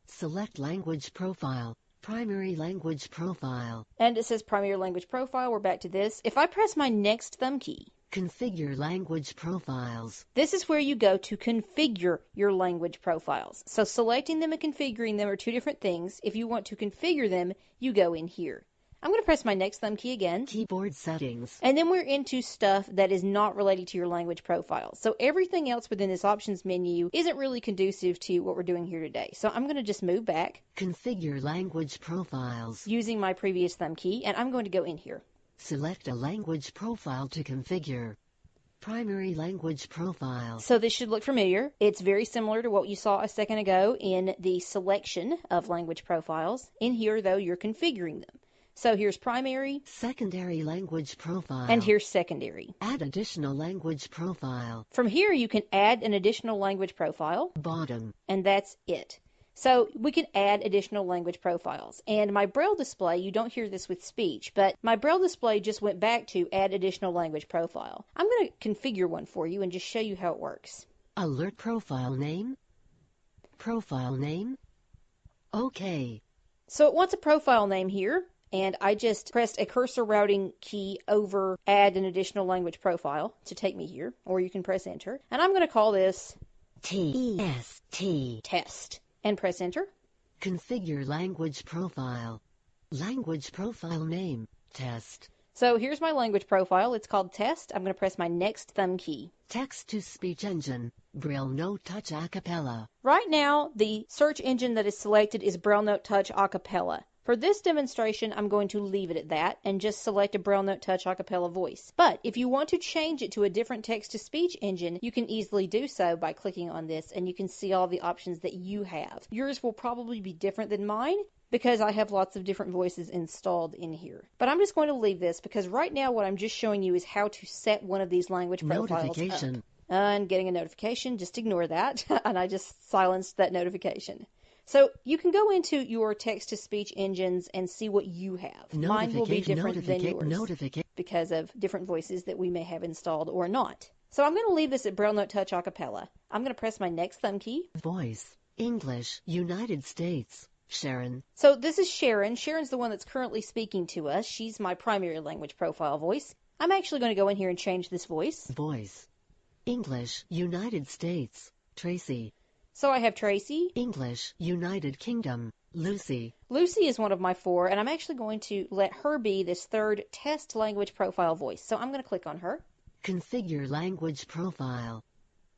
Select language profile, primary language profile. And it says primary language profile. We're back to this. If I press my next thumb key, Configure language profiles. This is where you go to configure your language profiles. So selecting them and configuring them are two different things. If you want to configure them, you go in here. I'm going to press my next thumb key again. Keyboard settings. And then we're into stuff that is not related to your language profile. So everything else within this options menu isn't really conducive to what we're doing here today. So I'm going to just move back. Configure language profiles. Using my previous thumb key, and I'm going to go in here. Select a language profile to configure. Primary language profile. So this should look familiar. It's very similar to what you saw a second ago in the selection of language profiles. In here, though, you're configuring them. So here's primary. Secondary language profile. And here's secondary. Add additional language profile. From here, you can add an additional language profile. Bottom. And that's it. So we can add additional language profiles. And my Braille display, you don't hear this with speech, but my Braille display just went back to add additional language profile. I'm going to configure one for you and just show you how it works. Alert profile name. Profile name. OK. So it wants a profile name here. And I just pressed a cursor routing key over add an additional language profile to take me here, or you can press enter. And I'm going to call this TST. Test. And press enter. Configure language profile. Language profile name. Test. So here's my language profile. It's called Test. I'm going to press my next thumb key. Text-to-speech engine. Braille Note Touch Acapella. Right now, the search engine that is selected is Braille Note Touch Acapella. For this demonstration, I'm going to leave it at that and just select a Braille Note Touch Acapella voice. But if you want to change it to a different text-to-speech engine, you can easily do so by clicking on this, and you can see all the options that you have. Yours will probably be different than mine because I have lots of different voices installed in here. But I'm just going to leave this because right now what I'm just showing you is how to set one of these language profiles up. And getting a notification, just ignore that. And I just silenced that notification. So you can go into your text-to-speech engines and see what you have. Mine will be different than yours because of different voices that we may have installed or not. So I'm going to leave this at Braille Note Touch Acapella. I'm going to press my next thumb key. Voice. English. United States. Sharon. So this is Sharon. Sharon's the one that's currently speaking to us. She's my primary language profile voice. I'm actually going to go in here and change this voice. Voice. English. United States. Tracy. So I have Tracy. English, United Kingdom, Lucy. Lucy is one of my 4, and I'm actually going to let her be this third test language profile voice. So I'm going to click on her. Configure language profile.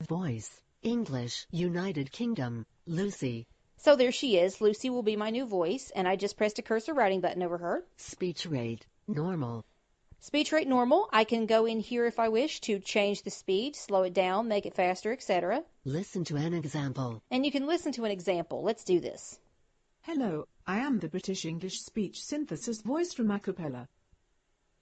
Voice, English, United Kingdom, Lucy. So there she is. Lucy will be my new voice, and I just pressed a cursor routing button over her. Speech rate, normal. Speech rate normal. I can go in here if I wish to change the speed, slow it down, make it faster, etc. Listen to an example. And you can listen to an example. Let's do this. Hello, I am the British English speech synthesis voice from Acapella.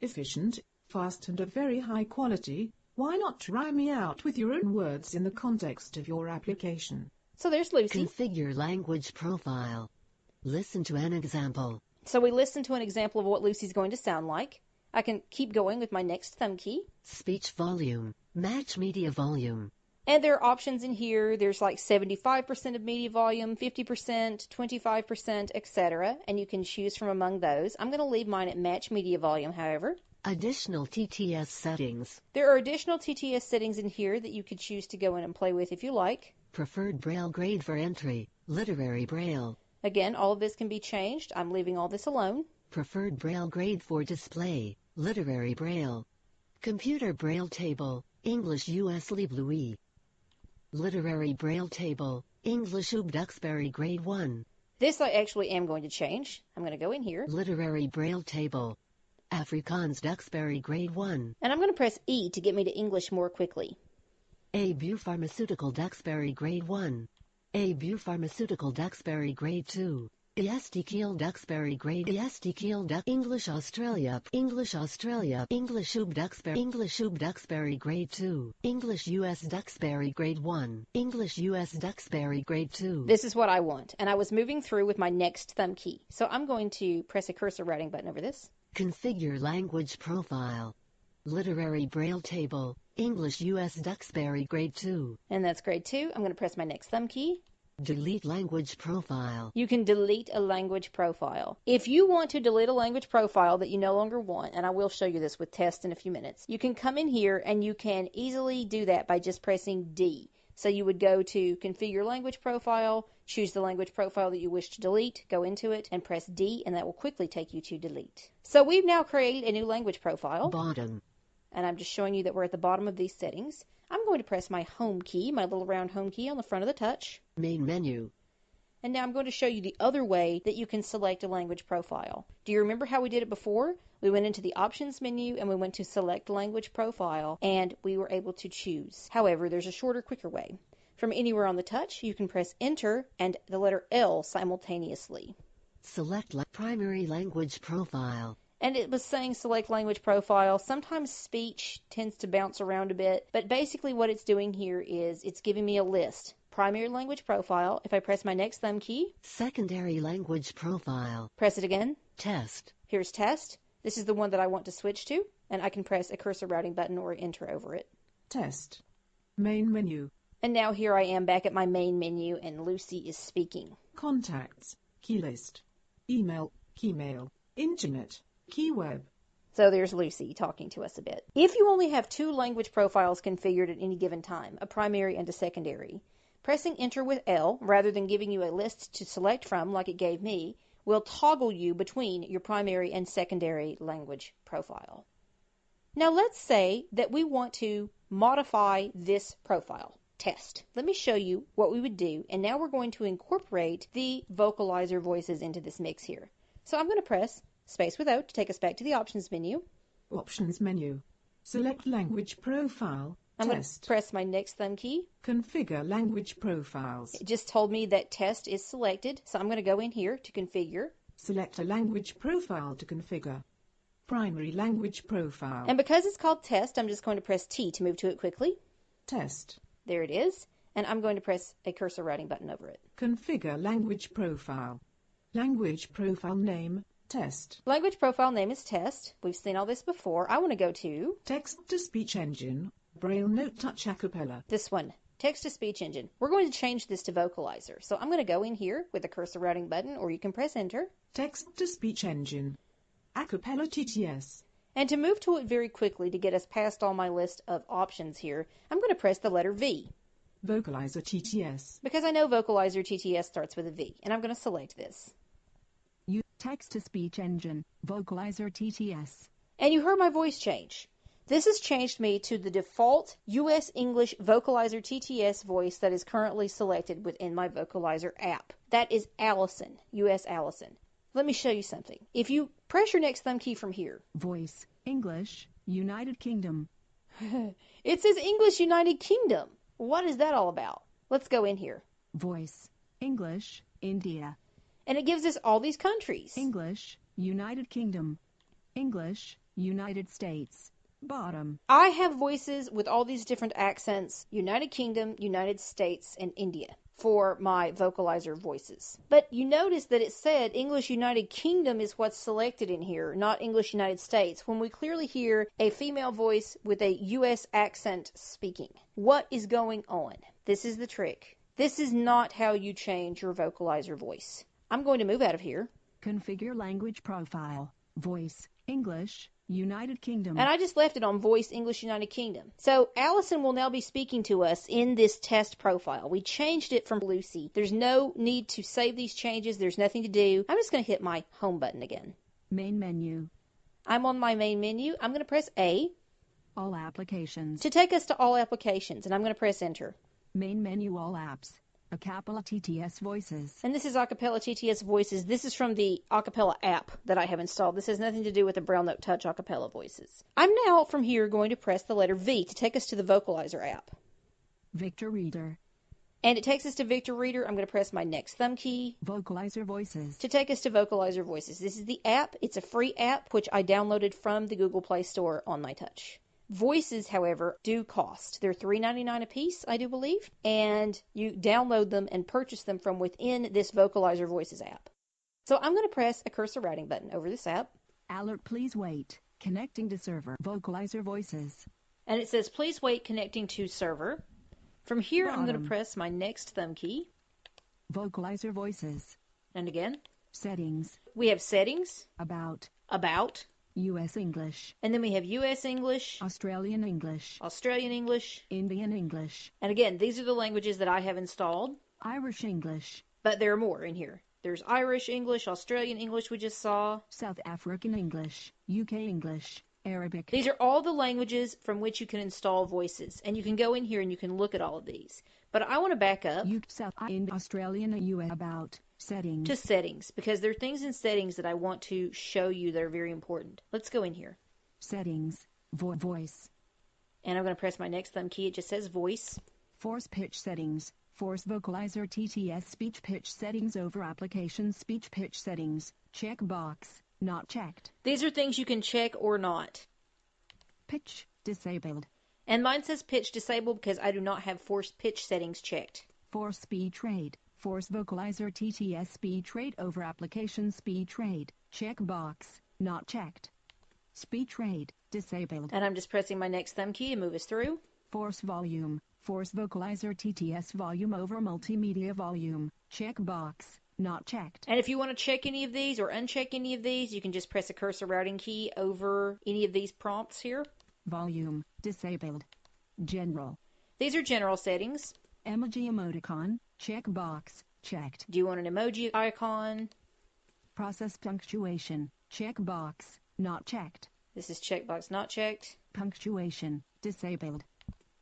Efficient, fast and of very high quality, why not try me out with your own words in the context of your application? So there's Lucy. Configure language profile. Listen to an example. So we listened to an example of what Lucy's going to sound like. I can keep going with my next thumb key. Speech volume. Match media volume. And there are options in here. There's like 75% of media volume, 50%, 25%, etc. And you can choose from among those. I'm going to leave mine at match media volume, however. Additional TTS settings. There are additional TTS settings in here that you could choose to go in and play with if you like. Preferred Braille grade for entry. Literary Braille. Again, all of this can be changed. I'm leaving all this alone. Preferred Braille grade for display. Literary Braille. Computer Braille table. English US Libre Louis. Literary Braille table. English UB Duxbury grade 1. This I actually am going to change. I'm going to go in here. Literary Braille table. Afrikaans Duxbury grade 1. And I'm going to press E to get me to English more quickly. ABU Pharmaceutical Duxbury grade 1. ABU Pharmaceutical Duxbury grade 2. EST Kiel Duxbury grade EST Kiel English Australia English Australia English UB Duxbury grade 2 English US Duxbury grade 1 English US Duxbury grade 2. This is what I want, and I was moving through with my next thumb key. So I'm going to press a cursor routing button over this. Configure language profile. Literary Braille table. English US Duxbury grade 2. And that's grade 2. I'm going to press my next thumb key. Delete language profile. You can delete a language profile. If you want to delete a language profile that you no longer want, and I will show you this with test in a few minutes, you can come in here and you can easily do that by just pressing D. So you would go to configure language profile, choose the language profile that you wish to delete, go into it, and press D, and that will quickly take you to delete. So we've now created a new language profile. Bottom. And I'm just showing you that we're at the bottom of these settings. I'm going to press my home key, my little round home key on the front of the touch. Main menu. And now I'm going to show you the other way that you can select a language profile. Do you remember how we did it before? We went into the options menu and we went to select language profile and we were able to choose. However, there's a shorter, quicker way. From anywhere on the touch, you can press enter and the letter L simultaneously. Select primary language profile. And it was saying select language profile. Sometimes speech tends to bounce around a bit, but basically what it's doing here is it's giving me a list. Primary language profile. If I press my next thumb key. Secondary language profile. Press it again. Test. Here's test. This is the one that I want to switch to, and I can press a cursor routing button or enter over it. Test. Main menu. And now here I am back at my main menu, and Lucy is speaking. Contacts. Key list. Email. Keymail. Internet. Key web. So there's Lucy talking to us a bit. If you only have two language profiles configured at any given time, a primary and a secondary, pressing enter with L, rather than giving you a list to select from like it gave me, will toggle you between your primary and secondary language profile. Now let's say that we want to modify this profile. Test. Let me show you what we would do, and now we're going to incorporate the vocalizer voices into this mix here. So I'm going to press space without to take us back to the options menu. Options menu. Select language profile. I'm going to press my next thumb key. Configure language profiles. It just told me that test is selected, so I'm going to go in here to configure. Select a language profile to configure. Primary language profile. And because it's called test, I'm just going to press T to move to it quickly. Test. There it is. And I'm going to press a cursor routing button over it. Configure language profile. Language profile name. Test. Language profile name is test. We've seen all this before. I want to go to text-to-speech engine, Braille Note Touch Acapella. This one, text-to-speech engine. We're going to change this to vocalizer. So I'm going to go in here with the cursor routing button, or you can press enter. Text-to-speech engine, Acapella TTS. And to move to it very quickly to get us past all my list of options here, I'm going to press the letter V. Vocalizer TTS. Because I know vocalizer TTS starts with a V, and I'm going to select this. Text-to-speech engine, vocalizer TTS. And you heard my voice change. This has changed me to the default US English vocalizer TTS voice that is currently selected within my vocalizer app. That is Allison, US Allison. Let me show you something. If you press your next thumb key from here. Voice, English, United Kingdom. It says English United Kingdom. What is that all about? Let's go in here. Voice, English, India. And it gives us all these countries. English, United Kingdom. English, United States. Bottom. I have voices with all these different accents, United Kingdom, United States, and India, for my vocalizer voices. But you notice that it said English United Kingdom is what's selected in here, not English United States, when we clearly hear a female voice with a U.S. accent speaking. What is going on? This is the trick. This is not how you change your vocalizer voice. I'm going to move out of here. Configure language profile. Voice, English, United Kingdom. And I just left it on Voice English United Kingdom. So Allison will now be speaking to us in this test profile. We changed it from Lucy. There's no need to save these changes. There's nothing to do. I'm just going to hit my home button again. Main menu. I'm on my main menu. I'm going to press A. All applications. To take us to all applications. And I'm going to press enter. Main menu, all apps. Acapella TTS voices. And this is Acapella TTS voices. This is from the Acapella app that I have installed. This has nothing to do with the Braille Note Touch Acapella voices. I'm now from here going to press the letter V to take us to the Vocalizer app. Victor Reader. And it takes us to Victor Reader. I'm going to press my next thumb key. Vocalizer voices. To take us to Vocalizer voices. This is the app. It's a free app which I downloaded from the Google Play Store on my touch. Voices, however, do cost. They're $3.99 a piece, I do believe, and you download them and purchase them from within this Vocalizer Voices app. So I'm going to press a cursor routing button over this app. Alert, please wait. Connecting to server. Vocalizer voices. And it says, please wait, connecting to server. From here, Bottom. I'm going to press my next thumb key. Vocalizer voices. And again, Settings. we have settings, About. about, U.S. English. and then we have U.S. English, Australian English. Australian English, Indian English. and again, these are the languages that I have installed, Irish English. but there are more in here. There's Irish English, Australian English we just saw. South African English. UK English. Arabic. These are all the languages from which you can install voices, and you can go in here and you can look at all of these. But I want to back up South in Australian US. About. Settings. to settings, because there are things in settings that I want to show you that are very important. Let's go in here. Settings. Voice. And I'm going to press my next thumb key. It just says voice. Force pitch settings. Force vocalizer TTS speech pitch settings over application speech pitch settings. Check box. Not checked. These are things you can check or not. Pitch. Disabled. And mine says pitch disabled because I do not have force pitch settings checked. Force speech rate. Force vocalizer TTS speech rate over application speech rate. Check box. Not checked. Speech rate. Disabled. And I'm just pressing my next thumb key to move us through. Force volume. Force vocalizer TTS volume over multimedia volume. Check box. Not checked. And if you want to check any of these or uncheck any of these, you can just press a cursor routing key over any of these prompts here. Volume. Disabled. General. These are general settings. Emoji emoticon. Check box. Checked. Do you want an emoji icon? Process punctuation. Check box. Not checked. This is checkbox not checked. Punctuation. Disabled.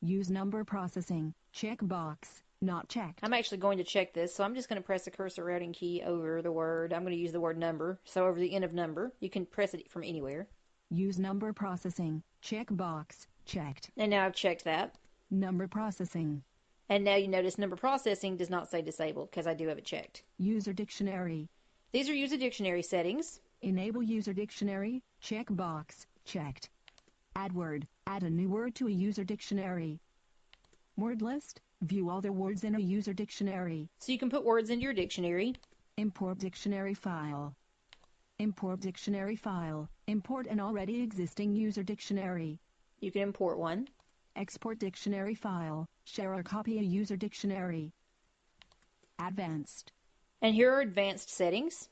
Use number processing. Check box. Not checked. I'm actually going to check this, so I'm just going to press the cursor routing key over the word. I'm going to use the word number. So over the end of number, you can press it from anywhere. Use number processing. Check box. Checked. And now I've checked that. Number processing. And now you notice number processing does not say disabled because I do have it checked. User dictionary. These are user dictionary settings. Enable user dictionary. Check box. Checked. Add word. Add a new word to a user dictionary. Word list. View all the words in a user dictionary. So you can put words into your dictionary. Import dictionary file. Import dictionary file. Import an already existing user dictionary. You can import one. Export dictionary file. Share or copy a user dictionary. Advanced. And here are advanced settings.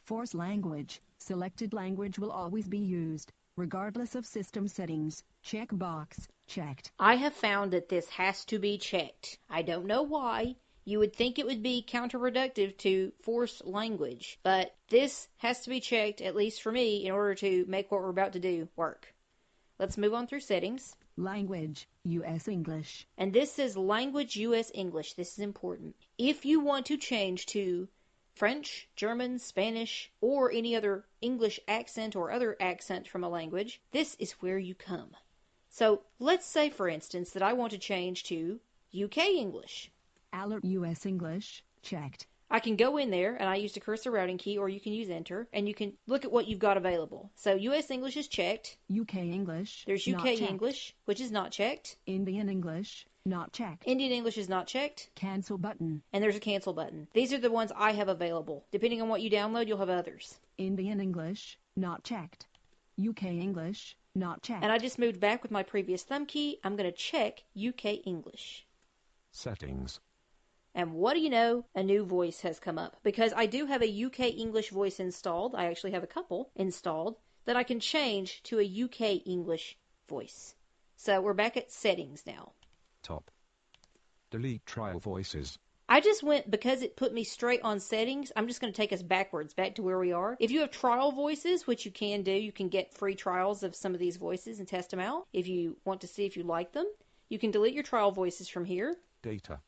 Force language. Selected language will always be used, regardless of system settings. Check box. Checked. I have found that this has to be checked. I don't know why. You would think it would be counterproductive to force language, but this has to be checked, at least for me, in order to make what we're about to do work. Let's move on through settings. Language. US English. And this says language US English. This is important. If you want to change to French, German, Spanish, or any other English accent or other accent from a language, this is where you come. So let's say, for instance, that I want to change to UK English. Alert US English. Checked. I can go in there, and I use the cursor routing key, or you can use Enter, and you can look at what you've got available. So US English is checked. UK English. There's not UK checked. English, which is not checked. Indian English. Not checked. Indian English is not checked. Cancel button. And there's a cancel button. These are the ones I have available. Depending on what you download, you'll have others. Indian English. Not checked. UK English. Not checked. And I just moved back with my previous thumb key. I'm going to check UK English. Settings. And what do you know? A new voice has come up. Because I do have a UK English voice installed. I actually have a couple installed that I can change to a UK English voice. So we're back at settings now. Top. Delete trial voices. I just went, because it put me straight on settings, I'm just going to take us backwards, back to where we are. If you have trial voices, which you can do, you can get free trials of some of these voices and test them out. If you want to see if you like them, you can delete your trial voices from here. Data.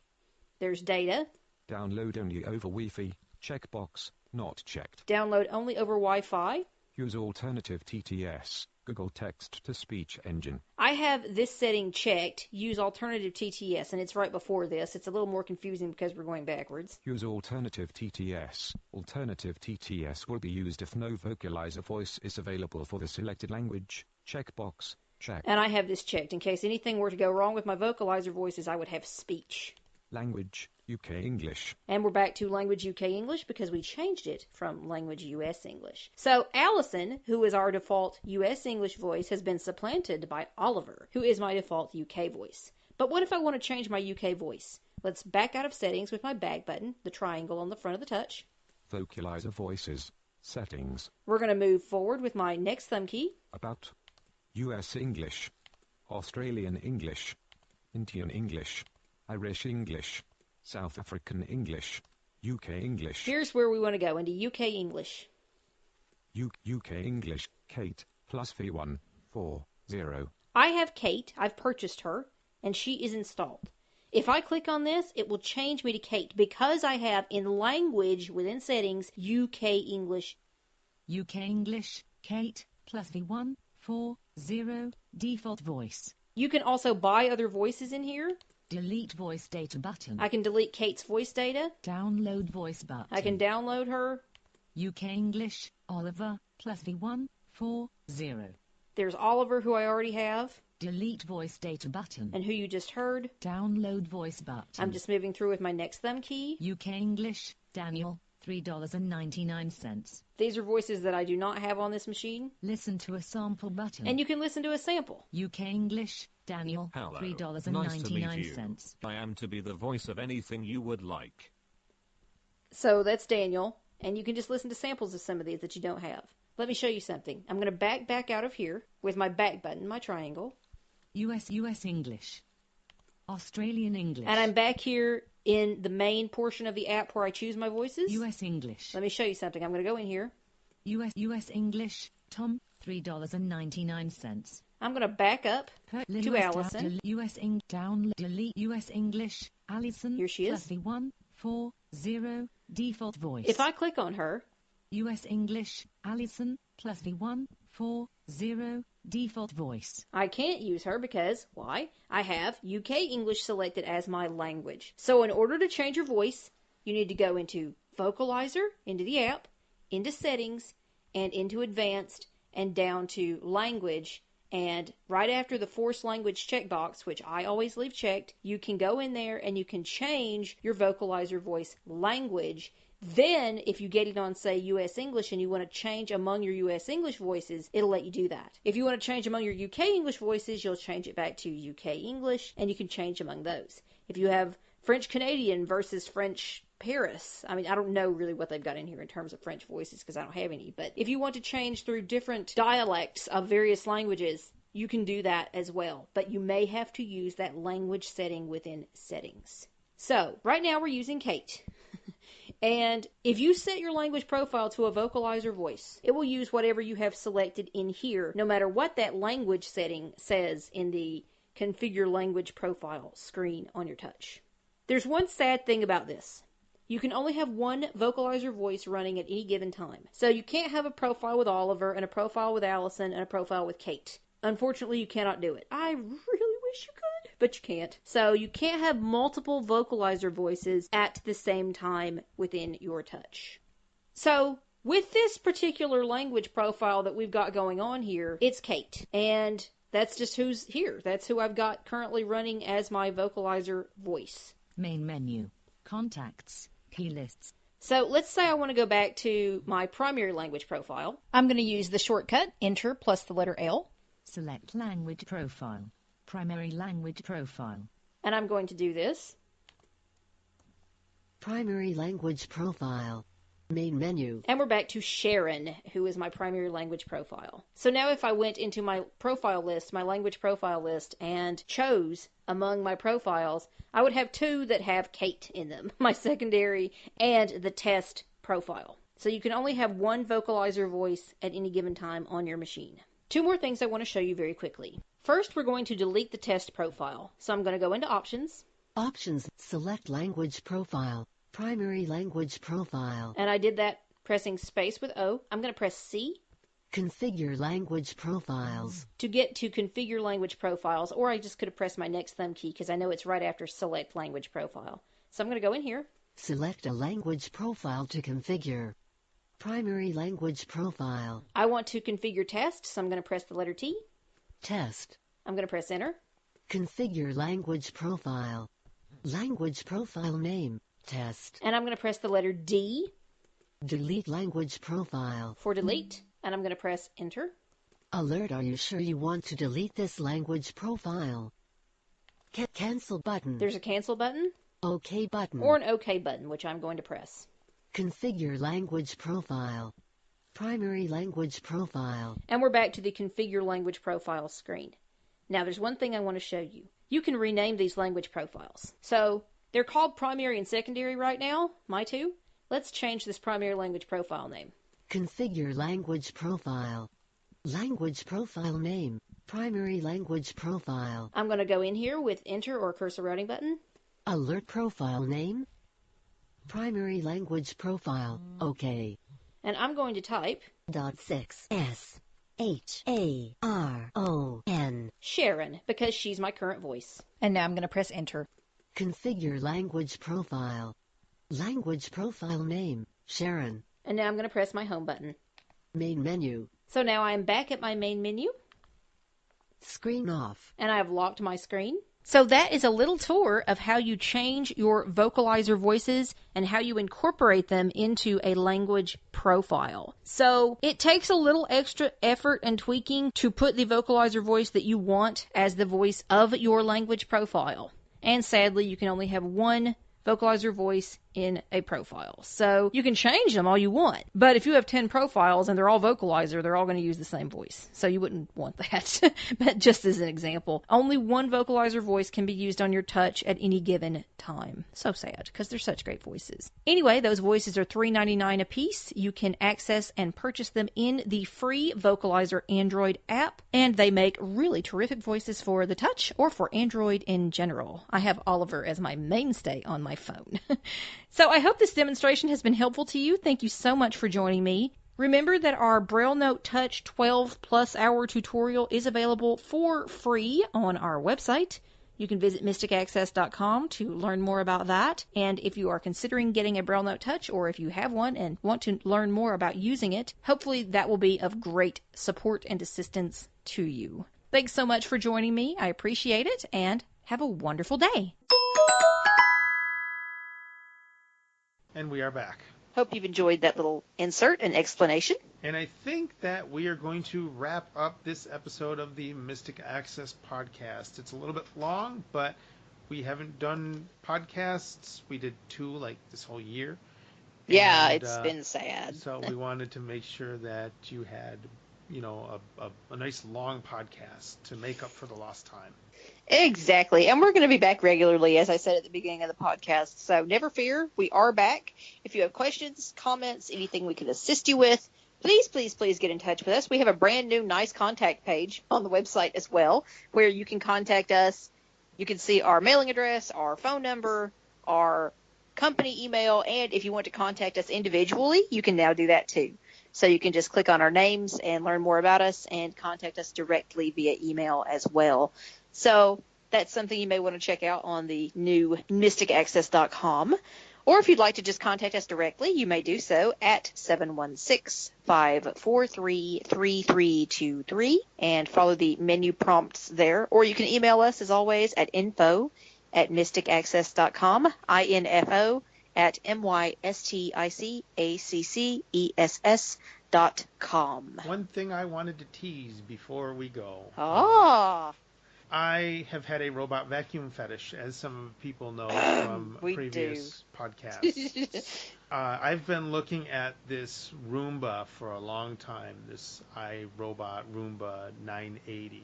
There's data. Download only over Wi-Fi. Checkbox. Not checked. Download only over Wi-Fi. Use alternative TTS. Google Text-to-Speech Engine. I have this setting checked, use alternative TTS, and it's right before this. It's a little more confusing because we're going backwards. Use alternative TTS. Alternative TTS will be used if no vocalizer voice is available for the selected language. Checkbox. Check. And I have this checked. In case anything were to go wrong with my vocalizer voices, I would have speech. Language. UK English. And we're back to language UK English because we changed it from language US English. So Allison, who is our default US English voice, has been supplanted by Oliver, who is my default UK voice. But what if I want to change my UK voice? Let's back out of settings with my back button, the triangle on the front of the touch. Vocalizer voices. Settings. We're going to move forward with my next thumb key. About. US English. Australian English. Indian English. Irish English. South African English. UK English. Here's where we want to go, into UK English. UK English. Kate. Plus V1. 40. I have Kate. I've purchased her, and she is installed. If I click on this, it will change me to Kate because I have in language within settings UK English. UK English, Kate, plus V1, 40, default voice. You can also buy other voices in here. Delete voice data button. I can delete Kate's voice data. Download voice button. I can download her. UK English, Oliver, plus V1, 40. There's Oliver, who I already have. Delete voice data button. And who you just heard. Download voice button. I'm just moving through with my next thumb key. UK English, Daniel, $3.99. These are voices that I do not have on this machine. Listen to a sample button. And you can listen to a sample. UK English, Daniel, Hello. $3.99. Nice to meet you. I am to be the voice of anything you would like. So that's Daniel. And you can just listen to samples of some of these that you don't have. Let me show you something. I'm going to back out of here with my back button, my triangle. US English. Australian English. And I'm back here in the main portion of the app where I choose my voices. US English. Let me show you something. I'm going to go in here. US English, Tom, $3.99. I'm going to back up to Allison. Delete US English, Allison. Here she is. Plus V1, 40, default voice. If I click on her. US English, Allison, plus V1, 40, default voice. I can't use her because, why? I have UK English selected as my language. So in order to change your voice, you need to go into Vocalizer, into the app, into Settings, and into Advanced, and down to Language. And right after the Force Language checkbox, which I always leave checked, you can go in there and you can change your Vocalizer voice language. Then, if you get it on, say, US English and you want to change among your US English voices, it'll let you do that. If you want to change among your UK English voices, you'll change it back to UK English, and you can change among those. If you have French Canadian versus French Paris, I mean, I don't know really what they've got in here in terms of French voices because I don't have any, but if you want to change through different dialects of various languages, you can do that as well. But you may have to use that language setting within settings. So, right now we're using Kate. And if you set your language profile to a vocalizer voice, it will use whatever you have selected in here, no matter what that language setting says in the Configure Language Profile screen on your touch. There's one sad thing about this. You can only have one vocalizer voice running at any given time. So you can't have a profile with Oliver and a profile with Allison and a profile with Kate. Unfortunately, you cannot do it. I really wish you could, but you can't. So you can't have multiple vocalizer voices at the same time within your touch. So with this particular language profile that we've got going on here, it's Kate. And that's just who's here. That's who I've got currently running as my vocalizer voice. Main menu. Contacts. Key lists. So let's say I want to go back to my primary language profile. I'm going to use the shortcut, Enter plus the letter L. Select language profile. Primary language profile. And I'm going to do this. Primary language profile. Main menu. And we're back to Sharon, who is my primary language profile. So now if I went into my profile list, my language profile list, and chose among my profiles, I would have two that have Kate in them, my secondary and the test profile. So you can only have one vocalizer voice at any given time on your machine. Two more things I want to show you very quickly. First, we're going to delete the test profile. So I'm going to go into Options. Options. Select language profile. Primary language profile. And I did that pressing space with O. I'm going to press C. Configure language profiles. To get to Configure Language Profiles, or I just could have pressed my next thumb key because I know it's right after Select Language Profile. So I'm going to go in here. Select a language profile to configure. Primary language profile. I want to configure test, so I'm going to press the letter T. Test. I'm going to press Enter. Configure language profile. Language profile name. Test. And I'm going to press the letter D. Delete language profile. For delete. And I'm going to press Enter. Alert, are you sure you want to delete this language profile? Cancel button. There's a cancel button. OK button. or an OK button, which I'm going to press. Configure language profile. Primary language profile. And we're back to the Configure Language Profile screen. Now, there's one thing I want to show you. You can rename these language profiles. So, they're called primary and secondary right now, my two. Let's change this primary language profile name. Configure language profile. Language profile name. Primary language profile. I'm going to go in here with Enter or Cursor Routing button. Alert profile name. Primary language profile. OK. And I'm going to type .6SHARON. Sharon, because she's my current voice. And now I'm going to press Enter. Configure language profile. Language profile name. Sharon. And now I'm going to press my Home button. Main menu. So now I'm back at my main menu. Screen off. And I have locked my screen. So that is a little tour of how you change your vocalizer voices and how you incorporate them into a language profile. So it takes a little extra effort and tweaking to put the vocalizer voice that you want as the voice of your language profile. And sadly, you can only have one vocalizer voice in a profile. So you can change them all you want. But if you have 10 profiles and they're all vocalizer, they're all going to use the same voice. So you wouldn't want that. But just as an example, only one vocalizer voice can be used on your touch at any given time. So sad, because they're such great voices. Anyway, those voices are $3.99 a piece. You can access and purchase them in the free Vocalizer Android app. And they make really terrific voices for the touch or for Android in general. I have Oliver as my mainstay on my phone. So I hope this demonstration has been helpful to you. Thank you so much for joining me. Remember that our Braille Note Touch 12+ hour tutorial is available for free on our website. You can visit mysticaccess.com to learn more about that. And if you are considering getting a Braille Note Touch, or if you have one and want to learn more about using it, hopefully that will be of great support and assistance to you. Thanks so much for joining me. I appreciate it, and have a wonderful day. And we are back. Hope you've enjoyed that little insert and explanation. And I think that we are going to wrap up this episode of the Mystic Access podcast. It's a little bit long, but we haven't done podcasts. We did 2 like this whole year. Yeah, and, it's been sad. So we wanted to make sure that you had, you know, a nice long podcast to make up for the lost time. Exactly. And we're going to be back regularly, as I said at the beginning of the podcast. So never fear, we are back. If you have questions, comments, anything we can assist you with, please, please, please get in touch with us. We have a brand new nice contact page on the website as well, where you can contact us. You can see our mailing address, our phone number, our company email, and if you want to contact us individually, you can now do that too. So you can just click on our names and learn more about us and contact us directly via email as well. So that's something you may want to check out on the new mysticaccess.com. Or if you'd like to just contact us directly, you may do so at 716-543-3323 and follow the menu prompts there. Or you can email us, as always, at info@mysticaccess.com, info@mysticaccess.com. One thing I wanted to tease before we go. I have had a robot vacuum fetish, as some people know from previous podcasts. I've been looking at this Roomba for a long time, this iRobot Roomba 980.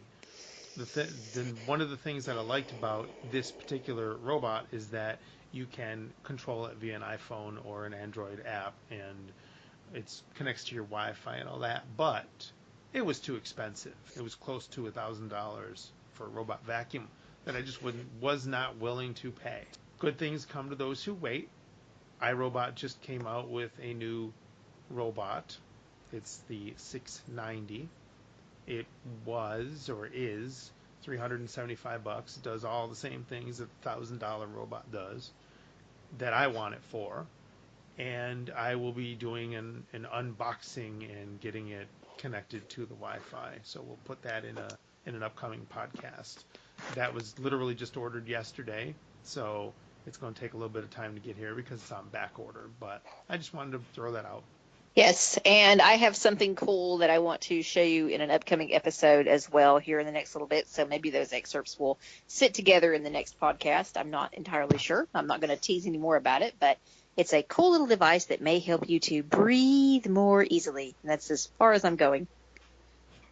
One of the things that I liked about this particular robot is that you can control it via an iPhone or an Android app, and it connects to your Wi-Fi and all that, but it was too expensive. It was close to $1,000 for a robot vacuum that I just was not willing to pay. Good things come to those who wait. iRobot just came out with a new robot. It's the 690. It was or is $375. It does all the same things that the $1,000 robot does that I want it for. And I will be doing an unboxing and getting it connected to the Wi-Fi. So we'll put that in an upcoming podcast. That was literally just ordered yesterday, so it's going to take a little bit of time to get here because it's on back order, but I just wanted to throw that out. Yes, and I have something cool that I want to show you in an upcoming episode as well here in the next little bit. So maybe those excerpts will sit together in the next podcast. I'm not entirely sure. I'm not going to tease any more about it, but it's a cool little device that may help you to breathe more easily. And that's as far as I'm going.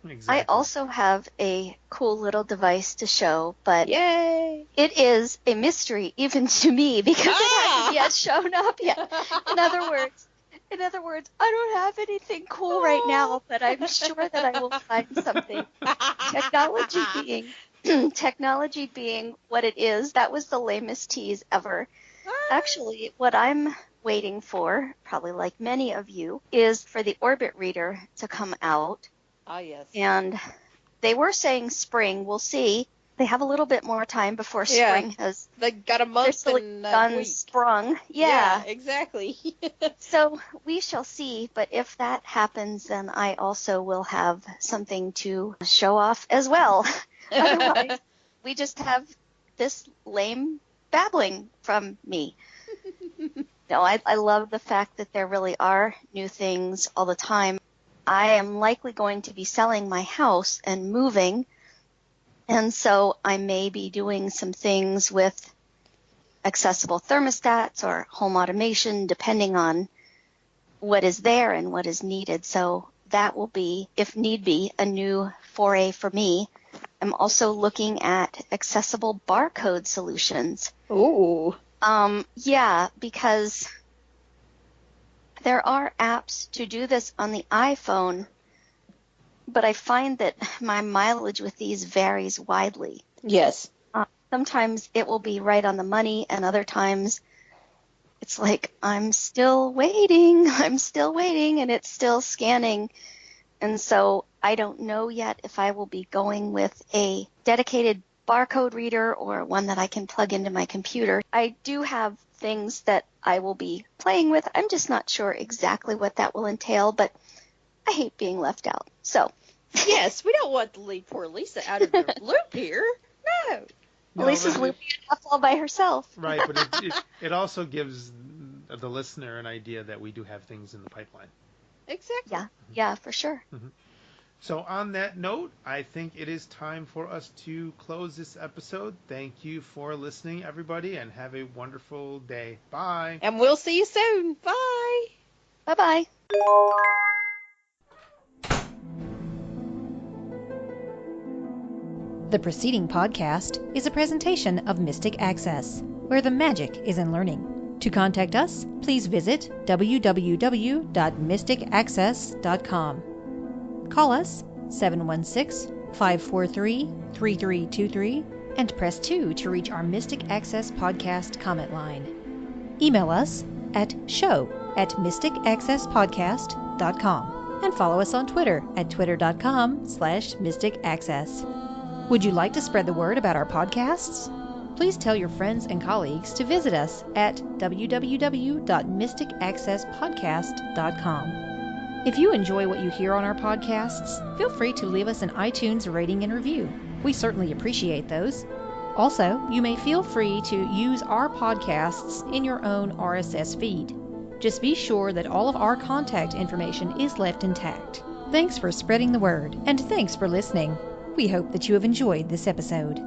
Exactly. I also have a cool little device to show, but Yay! it is a mystery even to me because it hasn't yet shown up yet. In other words, I don't have anything cool right now, but I'm sure that I will find something. Technology being what it is, that was the lamest tease ever. Actually, what I'm waiting for, probably like many of you, is for the Orbit Reader to come out. Ah, yes. And they were saying spring. We'll see. They have a little bit more time before spring has. They got a month and a week. Sprung. Yeah, exactly. So we shall see. But if that happens, then I also will have something to show off as well. Otherwise, we just have this lame babbling from me. No, I love the fact that there really are new things all the time. I am likely going to be selling my house and moving, and so I may be doing some things with accessible thermostats or home automation, depending on what is there and what is needed. So that will be, if need be, a new foray for me. I'm also looking at accessible barcode solutions. Ooh. Yeah, because there are apps to do this on the iPhone, but I find that my mileage with these varies widely. Yes. Sometimes it will be right on the money, and other times it's like, I'm still waiting, and it's still scanning. And so I don't know yet if I will be going with a dedicated barcode reader or one that I can plug into my computer. I do have things that I will be playing with. I'm just not sure exactly what that will entail, but I hate being left out. So, yes, we don't want to leave poor Lisa out of the loop here. No. Lisa's looping enough all by herself. Right, but it also gives the listener an idea that we do have things in the pipeline. Exactly. Yeah, for sure. Mm-hmm. So on that note, I think it is time for us to close this episode. Thank you for listening, everybody, and have a wonderful day. Bye. And we'll see you soon. Bye. Bye-bye. The preceding podcast is a presentation of Mystic Access, where the magic is in learning. To contact us, please visit www.mysticaccess.com. Call us 716-543-3323 and press 2 to reach our Mystic Access podcast comment line. Email us at show@mysticaccesspodcast.com and follow us on Twitter at twitter.com/mysticaccess. Would you like to spread the word about our podcasts? Please tell your friends and colleagues to visit us at www.mysticaccesspodcast.com. If you enjoy what you hear on our podcasts, feel free to leave us an iTunes rating and review. We certainly appreciate those. Also, you may feel free to use our podcasts in your own RSS feed. Just be sure that all of our contact information is left intact. Thanks for spreading the word, and thanks for listening. We hope that you have enjoyed this episode.